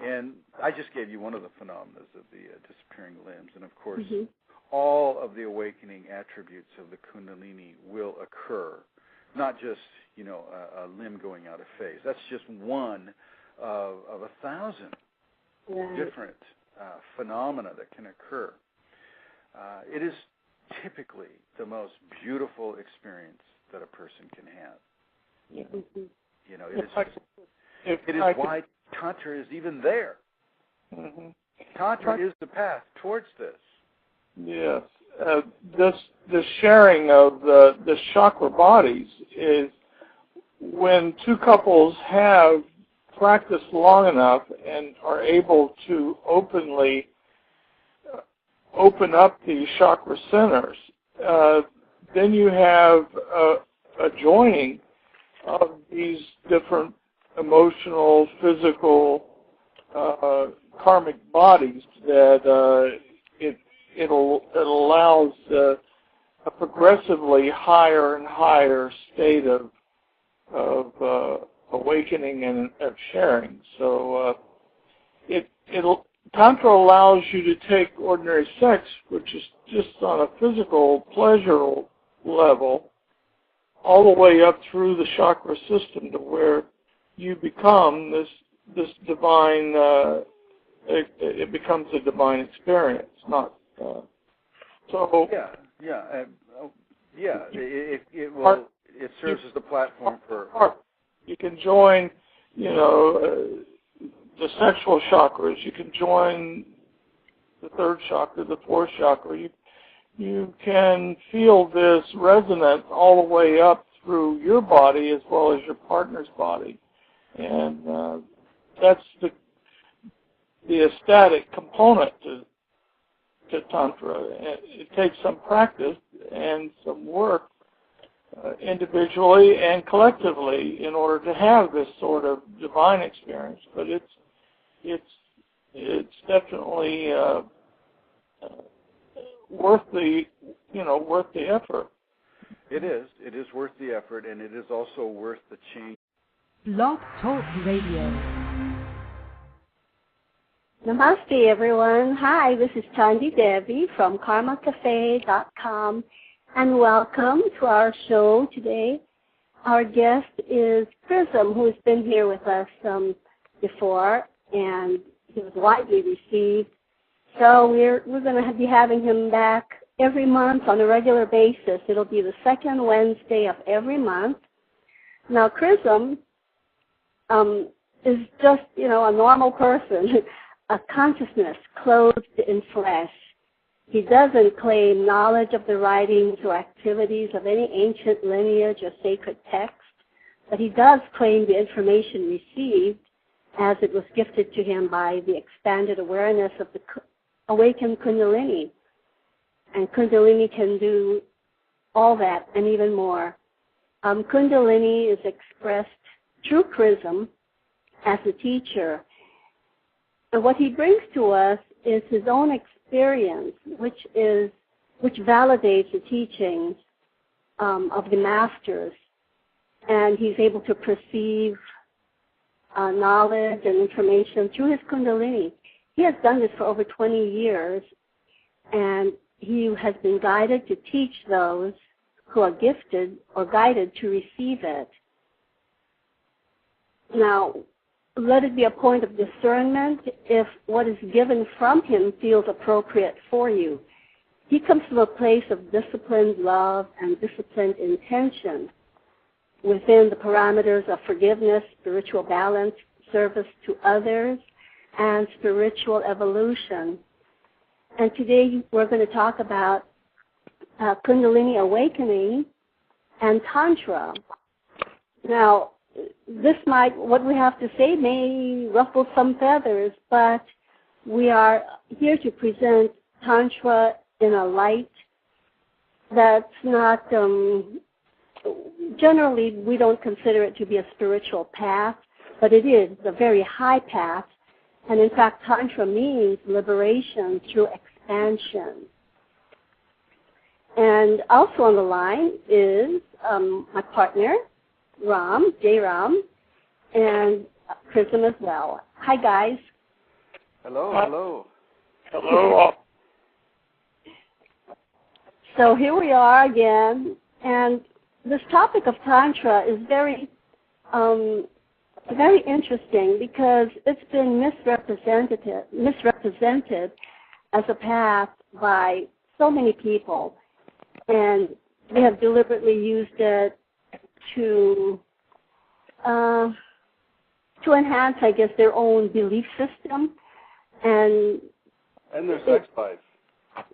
And I just gave you one of the phenomena of the disappearing limbs, and of course, all of the awakening attributes of the Kundalini will occur. Not just, a limb going out of phase. That's just one of 1,000 different phenomena that can occur. It is typically the most beautiful experience that a person can have. It is why Tantra is even there. Tantra is the path towards this. Yes. The sharing of the chakra bodies is when two couples have practiced long enough and are able to openly open up the chakra centers, then you have a joining of these different emotional, physical, karmic bodies that it allows a progressively higher and higher state of awakening and of sharing. So Tantra allows you to take ordinary sex, which is just on a physical pleasure level, all the way up through the chakra system to where you become this divine. It becomes a divine experience, not. It serves as the platform for. You can join, the sexual chakras. You can join the third chakra, the fourth chakra. You can feel this resonance all the way up through your body as well as your partner's body, and that's the ecstatic component to Tantra. It takes some practice and some work individually and collectively in order to have this sort of divine experience, but it's definitely worth the effort. It is worth the effort, and it is also worth the change. Blog Talk Radio. Namaste, everyone. Hi, this is Chandi Devi from karmacafe.com, and welcome to our show today. Our guest is Chrism, who has been here with us before, and he was widely received. So we're going to be having him back every month on a regular basis. It'll be the second Wednesday of every month. Now, Chrism is just, a normal person, a consciousness clothed in flesh. He doesn't claim knowledge of the writings or activities of any ancient lineage or sacred text, but he does claim the information received as it was gifted to him by the expanded awareness of the awaken Kundalini. And Kundalini can do all that and even more. Kundalini is expressed through Chrism as a teacher. And what he brings to us is his own experience, which validates the teachings of the masters. And he's able to perceive knowledge and information through his Kundalini. He has done this for over 20 years, and he has been guided to teach those who are gifted or guided to receive it. Now, let it be a point of discernment if what is given from him feels appropriate for you. He comes from a place of disciplined love and disciplined intention within the parameters of forgiveness, spiritual balance, service to others, and spiritual evolution. And today we're going to talk about Kundalini awakening and Tantra. Now, what we have to say may ruffle some feathers, but we are here to present Tantra in a light that's not, generally we don't consider it to be a spiritual path, but it is a very high path. And in fact, Tantra means liberation through expansion. And also on the line is my partner, Jay Ram, and Chrism as well. Hi, guys. Hello. Hello. So here we are again, and this topic of Tantra is very interesting because it's been misrepresented as a path by so many people, and they have deliberately used it to enhance, I guess, their own belief system and their sex life.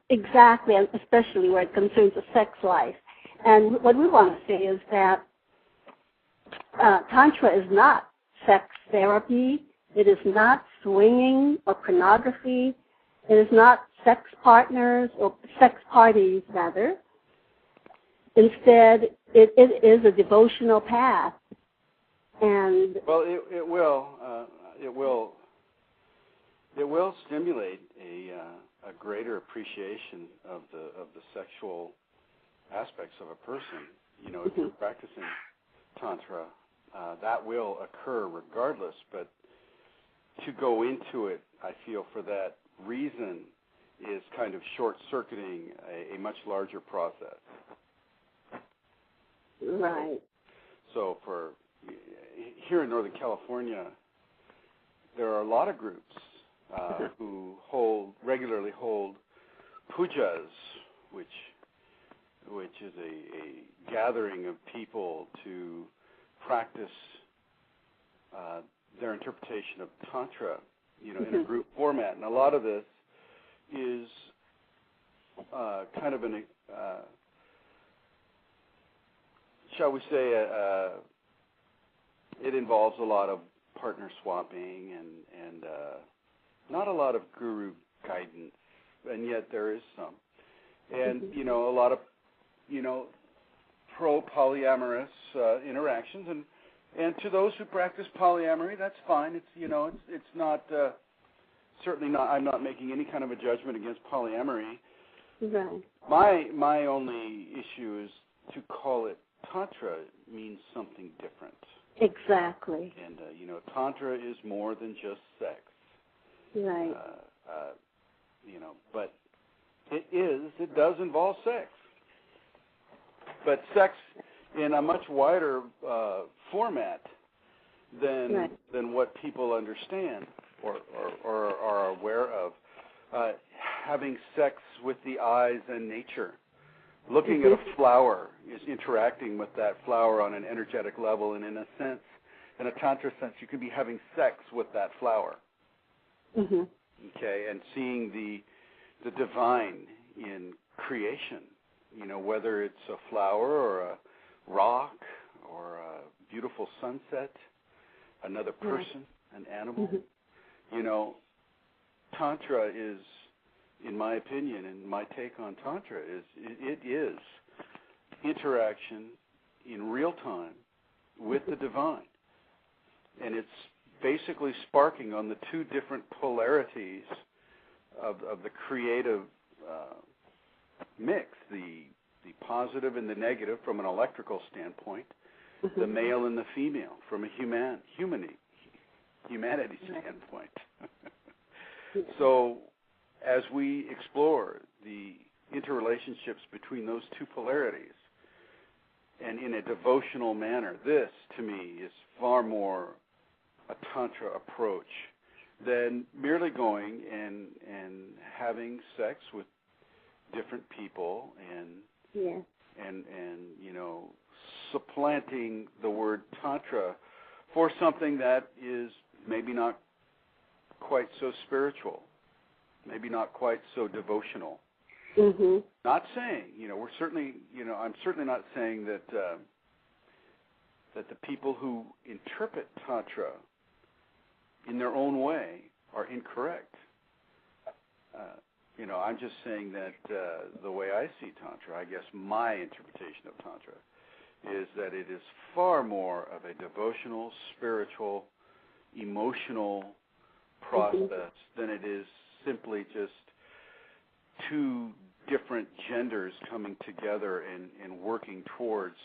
Exactly, and especially where it concerns the sex life. And what we want to say is that Tantra is not sex therapy. It is not swinging or pornography. It is not sex partners or sex parties, rather. Instead, it is a devotional path. And well, it will stimulate a greater appreciation of the sexual aspects of a person. You know, if you're practicing Tantra, that will occur regardless, but to go into it, I feel, for that reason is kind of short-circuiting a much larger process. Right. So here in Northern California, there are a lot of groups who regularly hold pujas, which is a gathering of people to practice their interpretation of Tantra, in a group format. And a lot of this is kind of shall we say, it involves a lot of partner swapping and not a lot of guru guidance, and yet there is some. And, a lot of, pro-polyamorous interactions. And to those who practice polyamory, that's fine. It's, it's not, certainly not, I'm not making any kind of a judgment against polyamory. Right. My only issue is to call it Tantra means something different. Exactly. And, Tantra is more than just sex. Right. But it does involve sex. But sex in a much wider format than what people understand or are aware of. Having sex with the eyes and nature. Looking at a flower is interacting with that flower on an energetic level, and in a sense, in a Tantra sense, you can be having sex with that flower. Okay, and seeing the divine in creation, whether it's a flower or a rock or a beautiful sunset, another person, an animal. Tantra is in my opinion, and my take on Tantra is it is interaction in real time with the divine. And it's basically sparking on the two different polarities of the creative mix, the positive and the negative from an electrical standpoint, the male and the female from a humanity standpoint. So as we explore the interrelationships between those two polarities, and in a devotional manner, this, to me, is far more a Tantra approach than merely going and having sex with different people and you know, supplanting the word Tantra for something that is maybe not quite so spiritual, maybe not quite so devotional. Not saying, you know, we're certainly, you know, I'm certainly not saying that that the people who interpret Tantra in their own way are incorrect. You know, I'm just saying that the way I see Tantra, I guess my interpretation of Tantra is that it is far more of a devotional, spiritual, emotional process than it is simply just two different genders coming together and working towards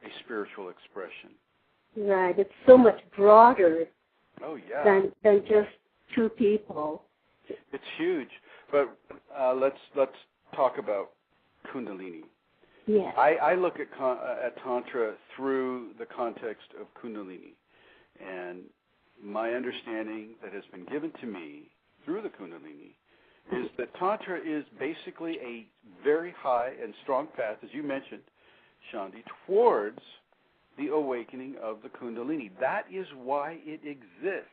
a spiritual expression. Right. It's so much broader than just two people. It's huge. But let's talk about Kundalini. Yes. I look at Tantra through the context of Kundalini. And my understanding that has been given to me through the Kundalini is that Tantra is basically a very high and strong path, as you mentioned, Chandi, towards the awakening of the Kundalini. That is why it exists.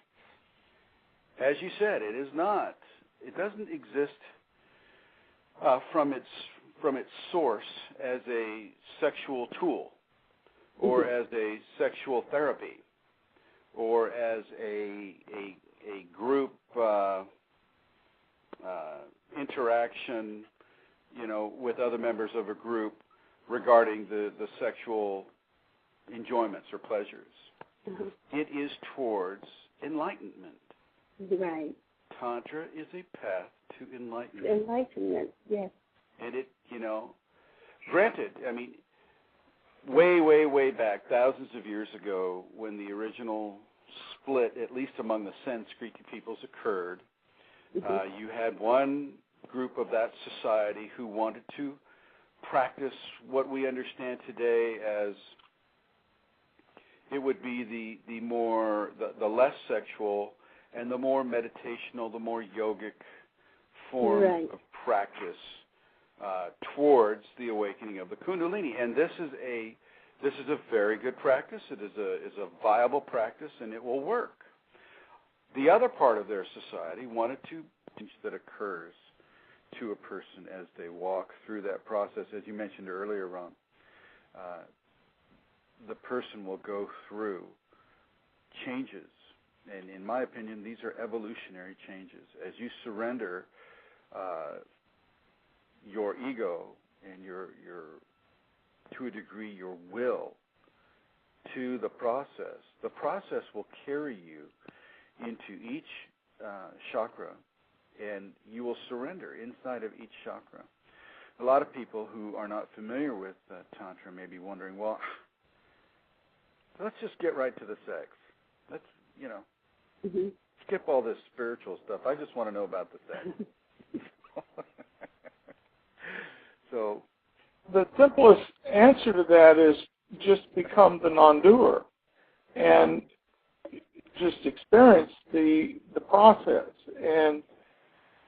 As you said, it doesn't exist from its source as a sexual tool or as a sexual therapy or as a group interaction, you know, with other members of a group regarding the sexual enjoyments or pleasures. It is towards enlightenment. Right. Tantra is a path to enlightenment. Enlightenment, yes. And it, you know, granted, I mean, way back, thousands of years ago, when the original split, at least among the Sanskrit peoples, occurred, you had one group of that society who wanted to practice what we understand today as it would be the less sexual and the more meditational, the more yogic form of practice towards the awakening of the Kundalini. And this is a very good practice. It is a viable practice, and it will work. The other part of their society wanted to teach that occurs to a person as they walk through that process. As you mentioned earlier, Ron, the person will go through changes. And in my opinion, these are evolutionary changes. As you surrender your ego and your to a degree your will to the process will carry you into each chakra, and you will surrender inside of each chakra. A lot of people who are not familiar with Tantra may be wondering, well, let's just get right to the sex. Let's, you know, skip all this spiritual stuff. I just want to know about the sex. So the simplest answer to that is just become the non-doer and just experience the process. And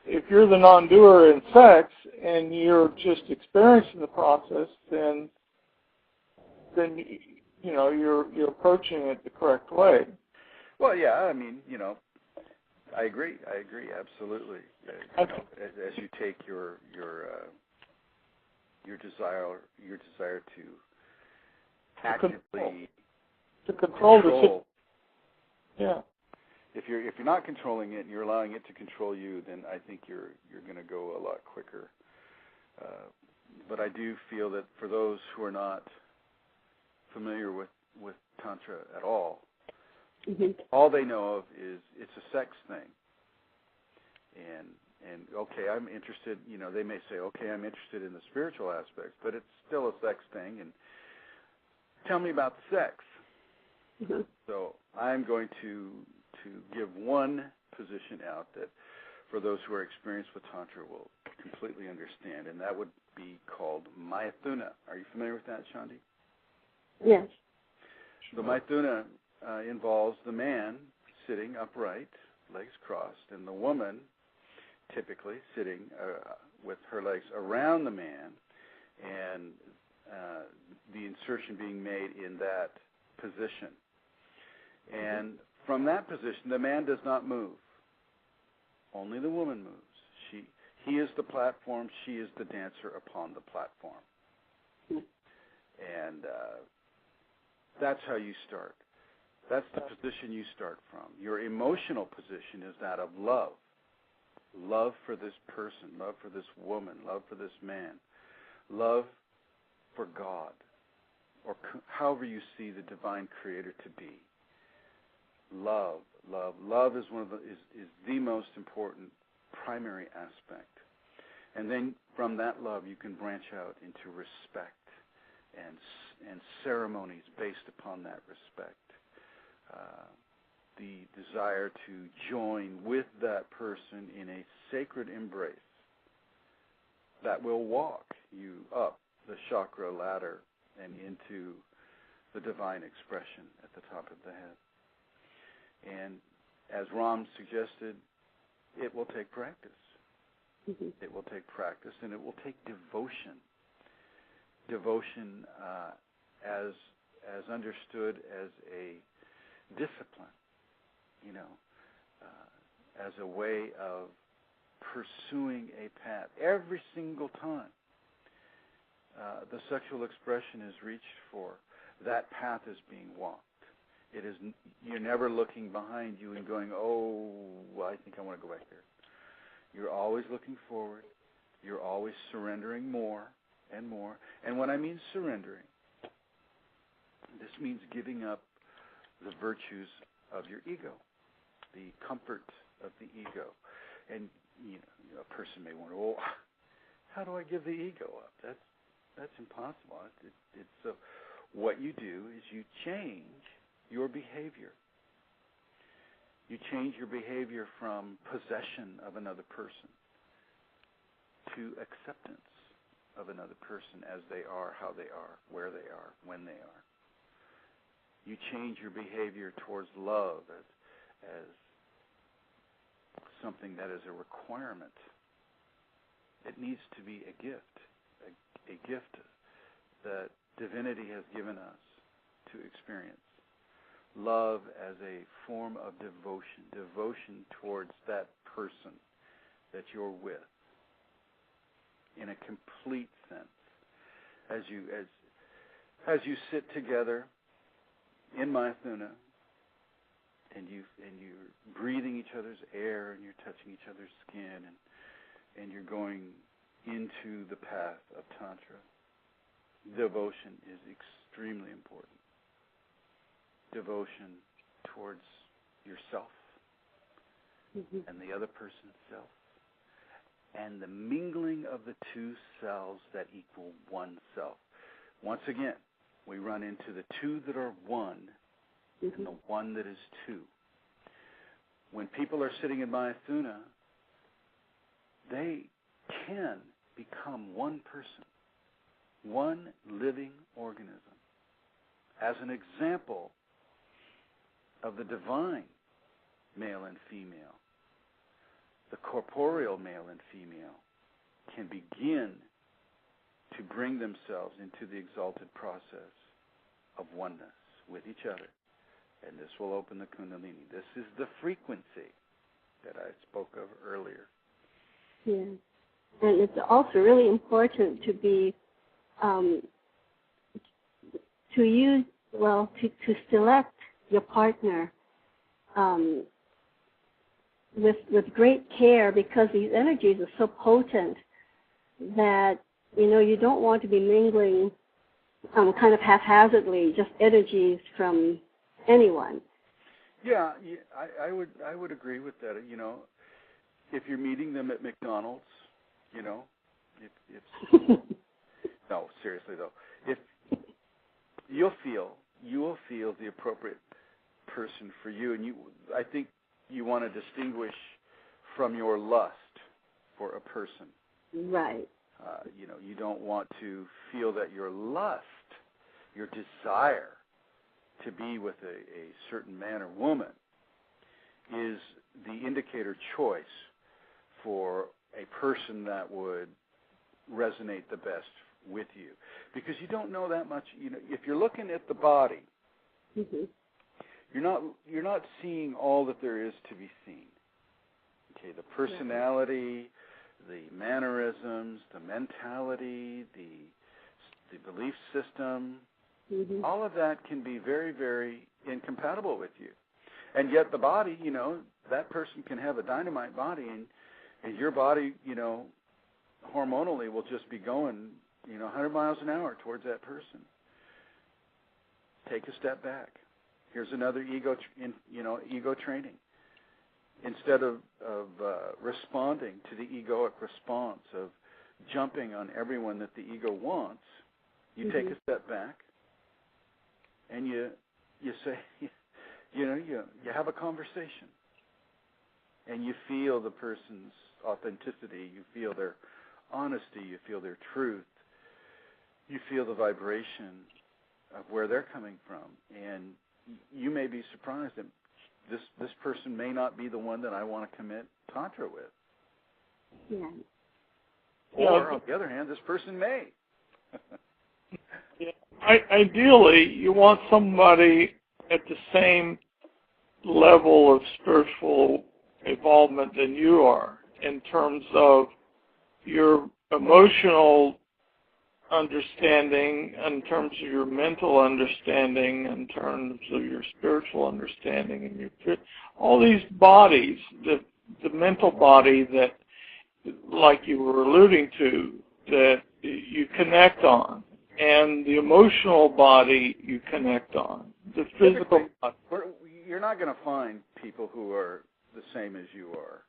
if you're the non-doer in sex and you're just experiencing the process, then you know you're approaching it the correct way. Well, yeah, I mean, you know, I agree absolutely. You know, as you take your desire to actively control. Yeah. if you're not controlling it and you're allowing it to control you, then I think you're going to go a lot quicker. But I do feel that for those who are not familiar with Tantra at all, all they know of is it's a sex thing. And okay, I'm interested, they may say, okay, I'm interested in the spiritual aspects, but it's still a sex thing, and tell me about the sex. So I'm going to give one position out that for those who are experienced with Tantra will completely understand, and that would be called Maithuna. Are you familiar with that, Chandi? Yes. The Maithuna involves the man sitting upright, legs crossed, and the woman typically sitting with her legs around the man, and the insertion being made in that position. And from that position, the man does not move. Only the woman moves. He is the platform. She is the dancer upon the platform. And that's how you start. That's the position you start from. Your emotional position is that of love. Love for this person, love for this woman, love for this man, love for God, or however you see the divine creator to be. Love is is the most important primary aspect. And then from that love you can branch out into respect and ceremonies based upon that respect. The desire to join with that person in a sacred embrace that will walk you up the chakra ladder and into the divine expression at the top of the head. And as Ram suggested, it will take practice. It will take practice, and it will take devotion. Devotion as understood as a discipline, as a way of pursuing a path. Every single time the sexual expression is reached for, that path is being walked. It is. You're never looking behind you and going, oh, well, I think I want to go back there. You're always looking forward. You're always surrendering more and more. And when I mean surrendering, this means giving up the virtues of your ego, the comfort of the ego. And a person may wonder, well, how do I give the ego up? That's impossible. So what you do is you change your behavior. You change your behavior from possession of another person to acceptance of another person as they are, how they are, where they are, when they are. You change your behavior towards love as something that is a requirement. It needs to be a gift, a gift that divinity has given us to experience. Love as a form of devotion towards that person that you're with in a complete sense. As you sit together in Maithuna and you're breathing each other's air and you're touching each other's skin and you're going into the path of Tantra, devotion is extremely important. Devotion towards yourself and the other person's self, and the mingling of the two selves that equal one self. Once again, we run into the two that are one and the one that is two. When people are sitting in Maithuna, they can become one person, one living organism. As an example of the divine male and female, the corporeal male and female can begin to bring themselves into the exalted process of oneness with each other. And this will open the Kundalini. This is the frequency that I spoke of earlier. Yeah. And it's also really important to be, to select your partner with great care, because these energies are so potent that, you don't want to be mingling kind of haphazardly, just energies from anyone. Yeah, I would agree with that. If you're meeting them at McDonald's, if no, seriously though, if you will feel the appropriate person for you, and I think you want to distinguish from your lust for a person. Right. You don't want to feel that your lust, your desire to be with a certain man or woman is the indicator choice for a person that would resonate the best with you, because you don't know that much. If you're looking at the body, mm-hmm. you're not seeing all that there is to be seen. Okay, the personality, the mannerisms, the mentality, the belief system, mm-hmm. all of that can be very, very incompatible with you. And yet the body, that person can have a dynamite body, and your body, hormonally will just be going, 100 miles an hour towards that person. Take a step back. Here's another ego training. Instead of responding to the egoic response of jumping on everyone that the ego wants, you mm-hmm. take a step back and you say, you have a conversation, and you feel the person's authenticity, you feel their honesty, you feel their truth, you feel the vibration of where they're coming from, and you may be surprised that this person may not be the one that I want to commit Tantra with. Yeah. Or, on the other hand, this person may. Ideally, you want somebody at the same level of spiritual involvement than you are, in terms of your emotional understanding, in terms of your mental understanding, in terms of your spiritual understanding, and all these bodies, the mental body that, like you were alluding to, that you connect on, and the emotional body you connect on, the physical body. You're not going to find people who are the same as you are.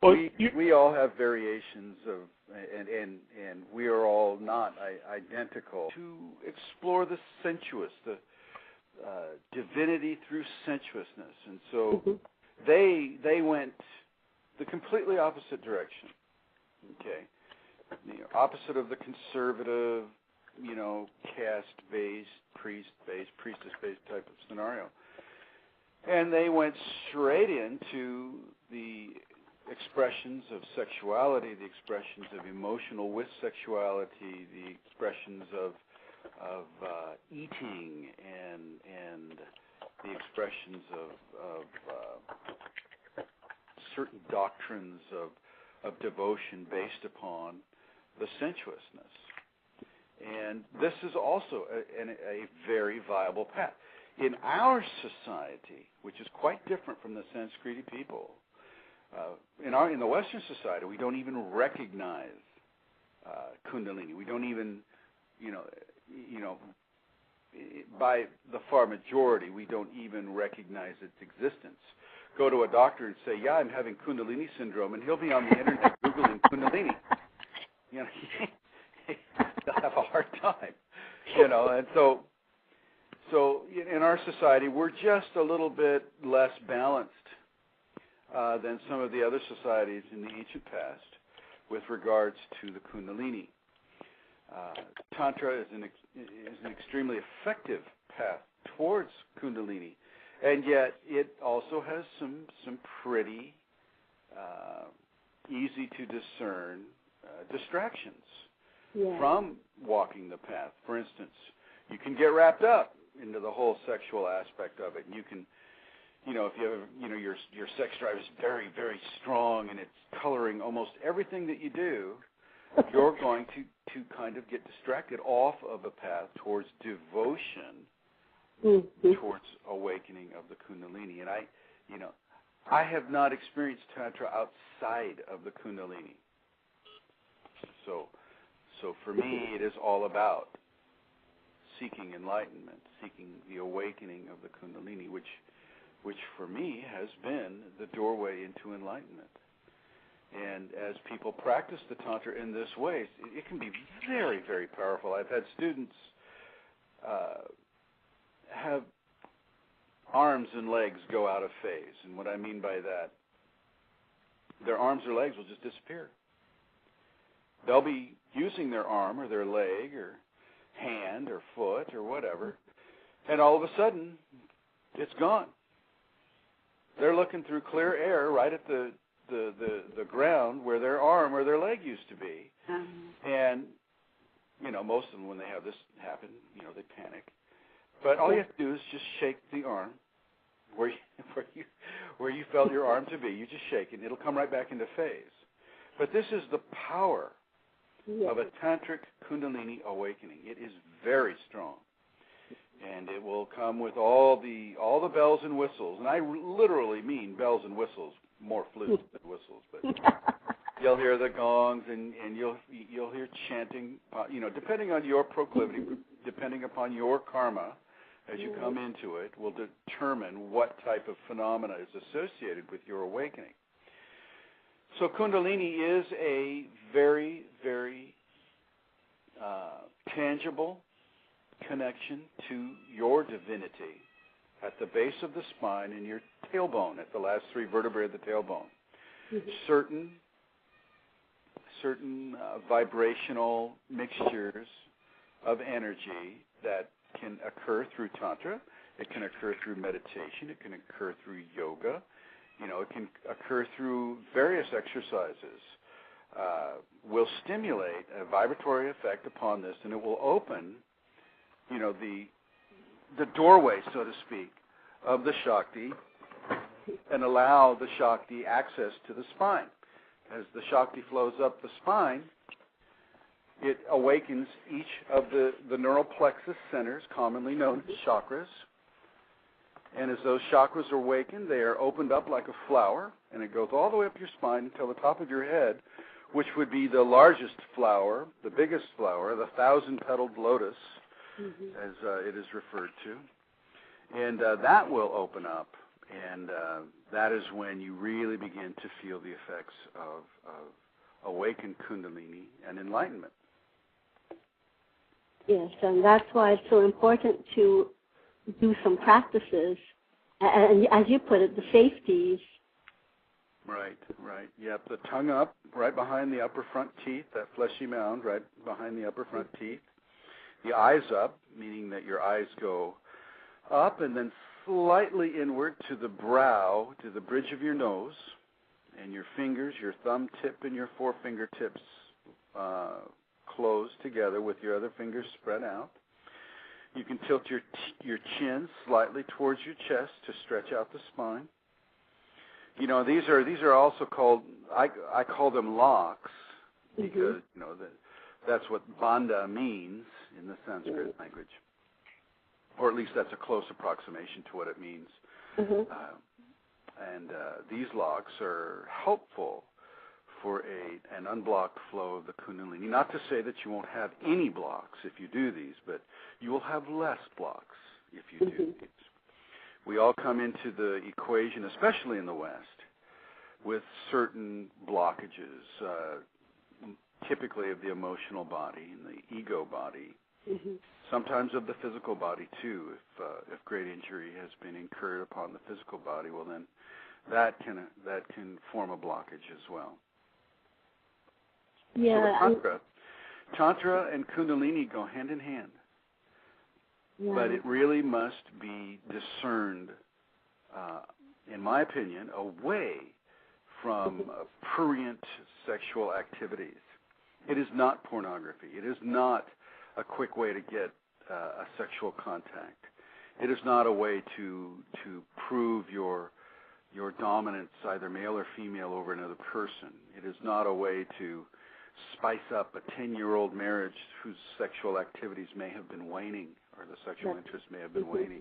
Well, we all have variations of, and we are all not identical. To explore the sensuous, the divinity through sensuousness, and so mm-hmm. they went the completely opposite direction. Okay, opposite of the conservative, caste-based, priestess-based type of scenario, and they went straight into the expressions of sexuality, the expressions of emotional with sexuality, the expressions of eating, and the expressions of certain doctrines of devotion based upon the sensuousness. And this is also a very viable path. In our society, which is quite different from the Sanskriti people, in the Western society, we don't even recognize Kundalini. We don't even, by the far majority, we don't even recognize its existence. Go to a doctor and say, "Yeah, I'm having Kundalini syndrome," and he'll be on the internet googling Kundalini. They'll have a hard time, And so in our society, we're just a little bit less balanced than some of the other societies in the ancient past with regards to the Kundalini. Tantra is an extremely effective path towards Kundalini, and yet it also has some pretty easy to discern distractions from walking the path. For instance, you can get wrapped up into the whole sexual aspect of it, and you can, if you have, your sex drive is very, very strong, and it's coloring almost everything that you do, you're going to kind of get distracted off of a path towards devotion, towards awakening of the Kundalini. And I have not experienced Tantra outside of the Kundalini. So for me, it is all about seeking enlightenment, seeking the awakening of the Kundalini, which for me has been the doorway into enlightenment. And as people practice the Tantra in this way, it can be very, very powerful. I've had students have arms and legs go out of phase. And what I mean by that, their arms or legs will just disappear. They'll be using their arm or their leg or hand or foot or whatever, and all of a sudden, it's gone. They're looking through clear air right at the ground where their arm or their leg used to be. And, you know, most of them, when they have this happen, you know, they panic. But all you have to do is just shake the arm where you felt your arm to be. You just shake it, and it'll come right back into phase. But this is the power of a tantric Kundalini awakening. It is very strong, and it will come with all the bells and whistles. And I literally mean bells and whistles, more flutes than whistles. But you'll hear the gongs, and you'll hear chanting. You know, depending on your proclivity, depending upon your karma, as you come into it, will determine what type of phenomena is associated with your awakening. So Kundalini is a very, very tangible connection to your divinity at the base of the spine and your tailbone, at the last three vertebrae of the tailbone. Certain vibrational mixtures of energy that can occur through Tantra. It can occur through meditation. It can occur through yoga. You know, it can occur through various exercises. Will stimulate a vibratory effect upon this, and it will open, you know, the doorway, so to speak, of the Shakti, and allow the Shakti access to the spine. As the Shakti flows up the spine, it awakens each of the neural plexus centers, commonly known as chakras. And as those chakras are awakened, they are opened up like a flower, and it goes all the way up your spine until the top of your head, which would be the largest flower, the biggest flower, the 1,000-petaled lotus, as it is referred to. And that will open up, and that is when you really begin to feel the effects of awakened Kundalini and enlightenment. Yes, and that's why it's so important to do some practices, and as you put it, the safeties. Right. Yep, the tongue up, right behind the upper front teeth, that fleshy mound right behind the upper front teeth. The eyes up, meaning that your eyes go up and then slightly inward to the brow, to the bridge of your nose, and your fingers, your thumb tip and your forefinger tips close together with your other fingers spread out. You can tilt your chin slightly towards your chest to stretch out the spine. You know, these are also called, I call them locks, because you know that's what bandha means in the Sanskrit language, or at least that's a close approximation to what it means. And these locks are helpful for an unblocked flow of the Kundalini. Not to say that you won't have any blocks if you do these, but you will have less blocks if you do these. We all come into the equation, especially in the West, with certain blockages, typically of the emotional body and the ego body, sometimes of the physical body too. If great injury has been incurred upon the physical body, well then that can form a blockage as well. Yeah. So Tantra and Kundalini go hand in hand. Yeah. But it really must be discerned, in my opinion, away from prurient sexual activities. It is not pornography. It is not a quick way to get a sexual contact. It is not a way to prove your dominance, either male or female, over another person. It is not a way to spice up a 10-year-old marriage whose sexual activities may have been waning, or the sexual interest may have been waning.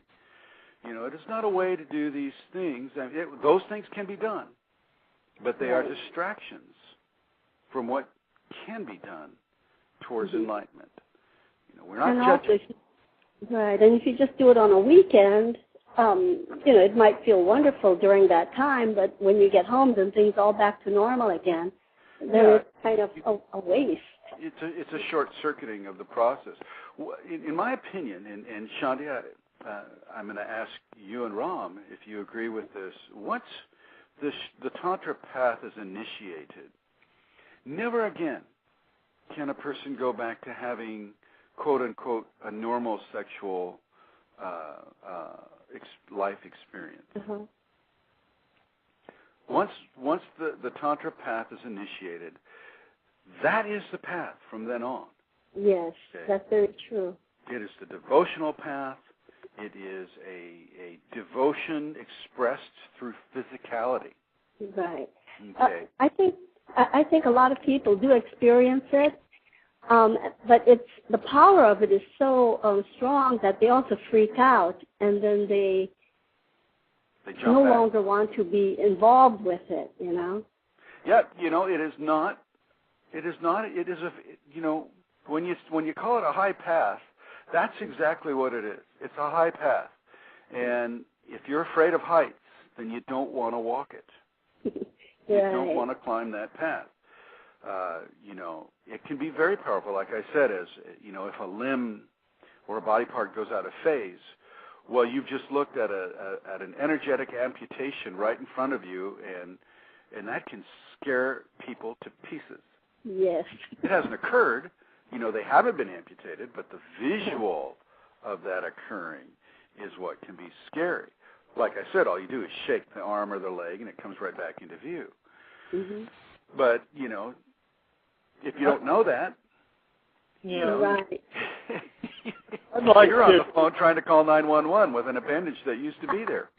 You know, it is not a way to do these things. I mean, those things can be done, but they are distractions from what can be done towards enlightenment. You know, we're not judging. Right, and if you just do it on a weekend, you know, it might feel wonderful during that time, but when you get home, then things all back to normal again. Then it's kind of a waste. It's a short-circuiting of the process. In my opinion, and Chandi, I'm going to ask you and Ram if you agree with this. Once the Tantra path is initiated, never again can a person go back to having, quote-unquote, a normal sexual life experience. Once the Tantra path is initiated, that is the path from then on. Yes, that's very true. It is the devotional path. It is a devotion expressed through physicality. Right. Okay. I think a lot of people do experience it, but it's the power of it is so strong that they also freak out, and then they no longer want to be involved with it. You know. Yeah, you know, it is not. It is a, you know, when you call it a high path, that's exactly what it is. It's a high path. And if you're afraid of heights, then you don't want to walk it. You don't want to climb that path. You know, it can be very powerful. Like I said, as you know, if a limb or a body part goes out of phase, well, you've just looked at an energetic amputation right in front of you, and that can scare people to pieces. Yes. It hasn't occurred. You know, they haven't been amputated, but the visual of that occurring is what can be scary. Like I said, all you do is shake the arm or the leg, and it comes right back into view. But, you know, if you don't know that, you know, right. you're on the phone trying to call 911 with an appendage that used to be there.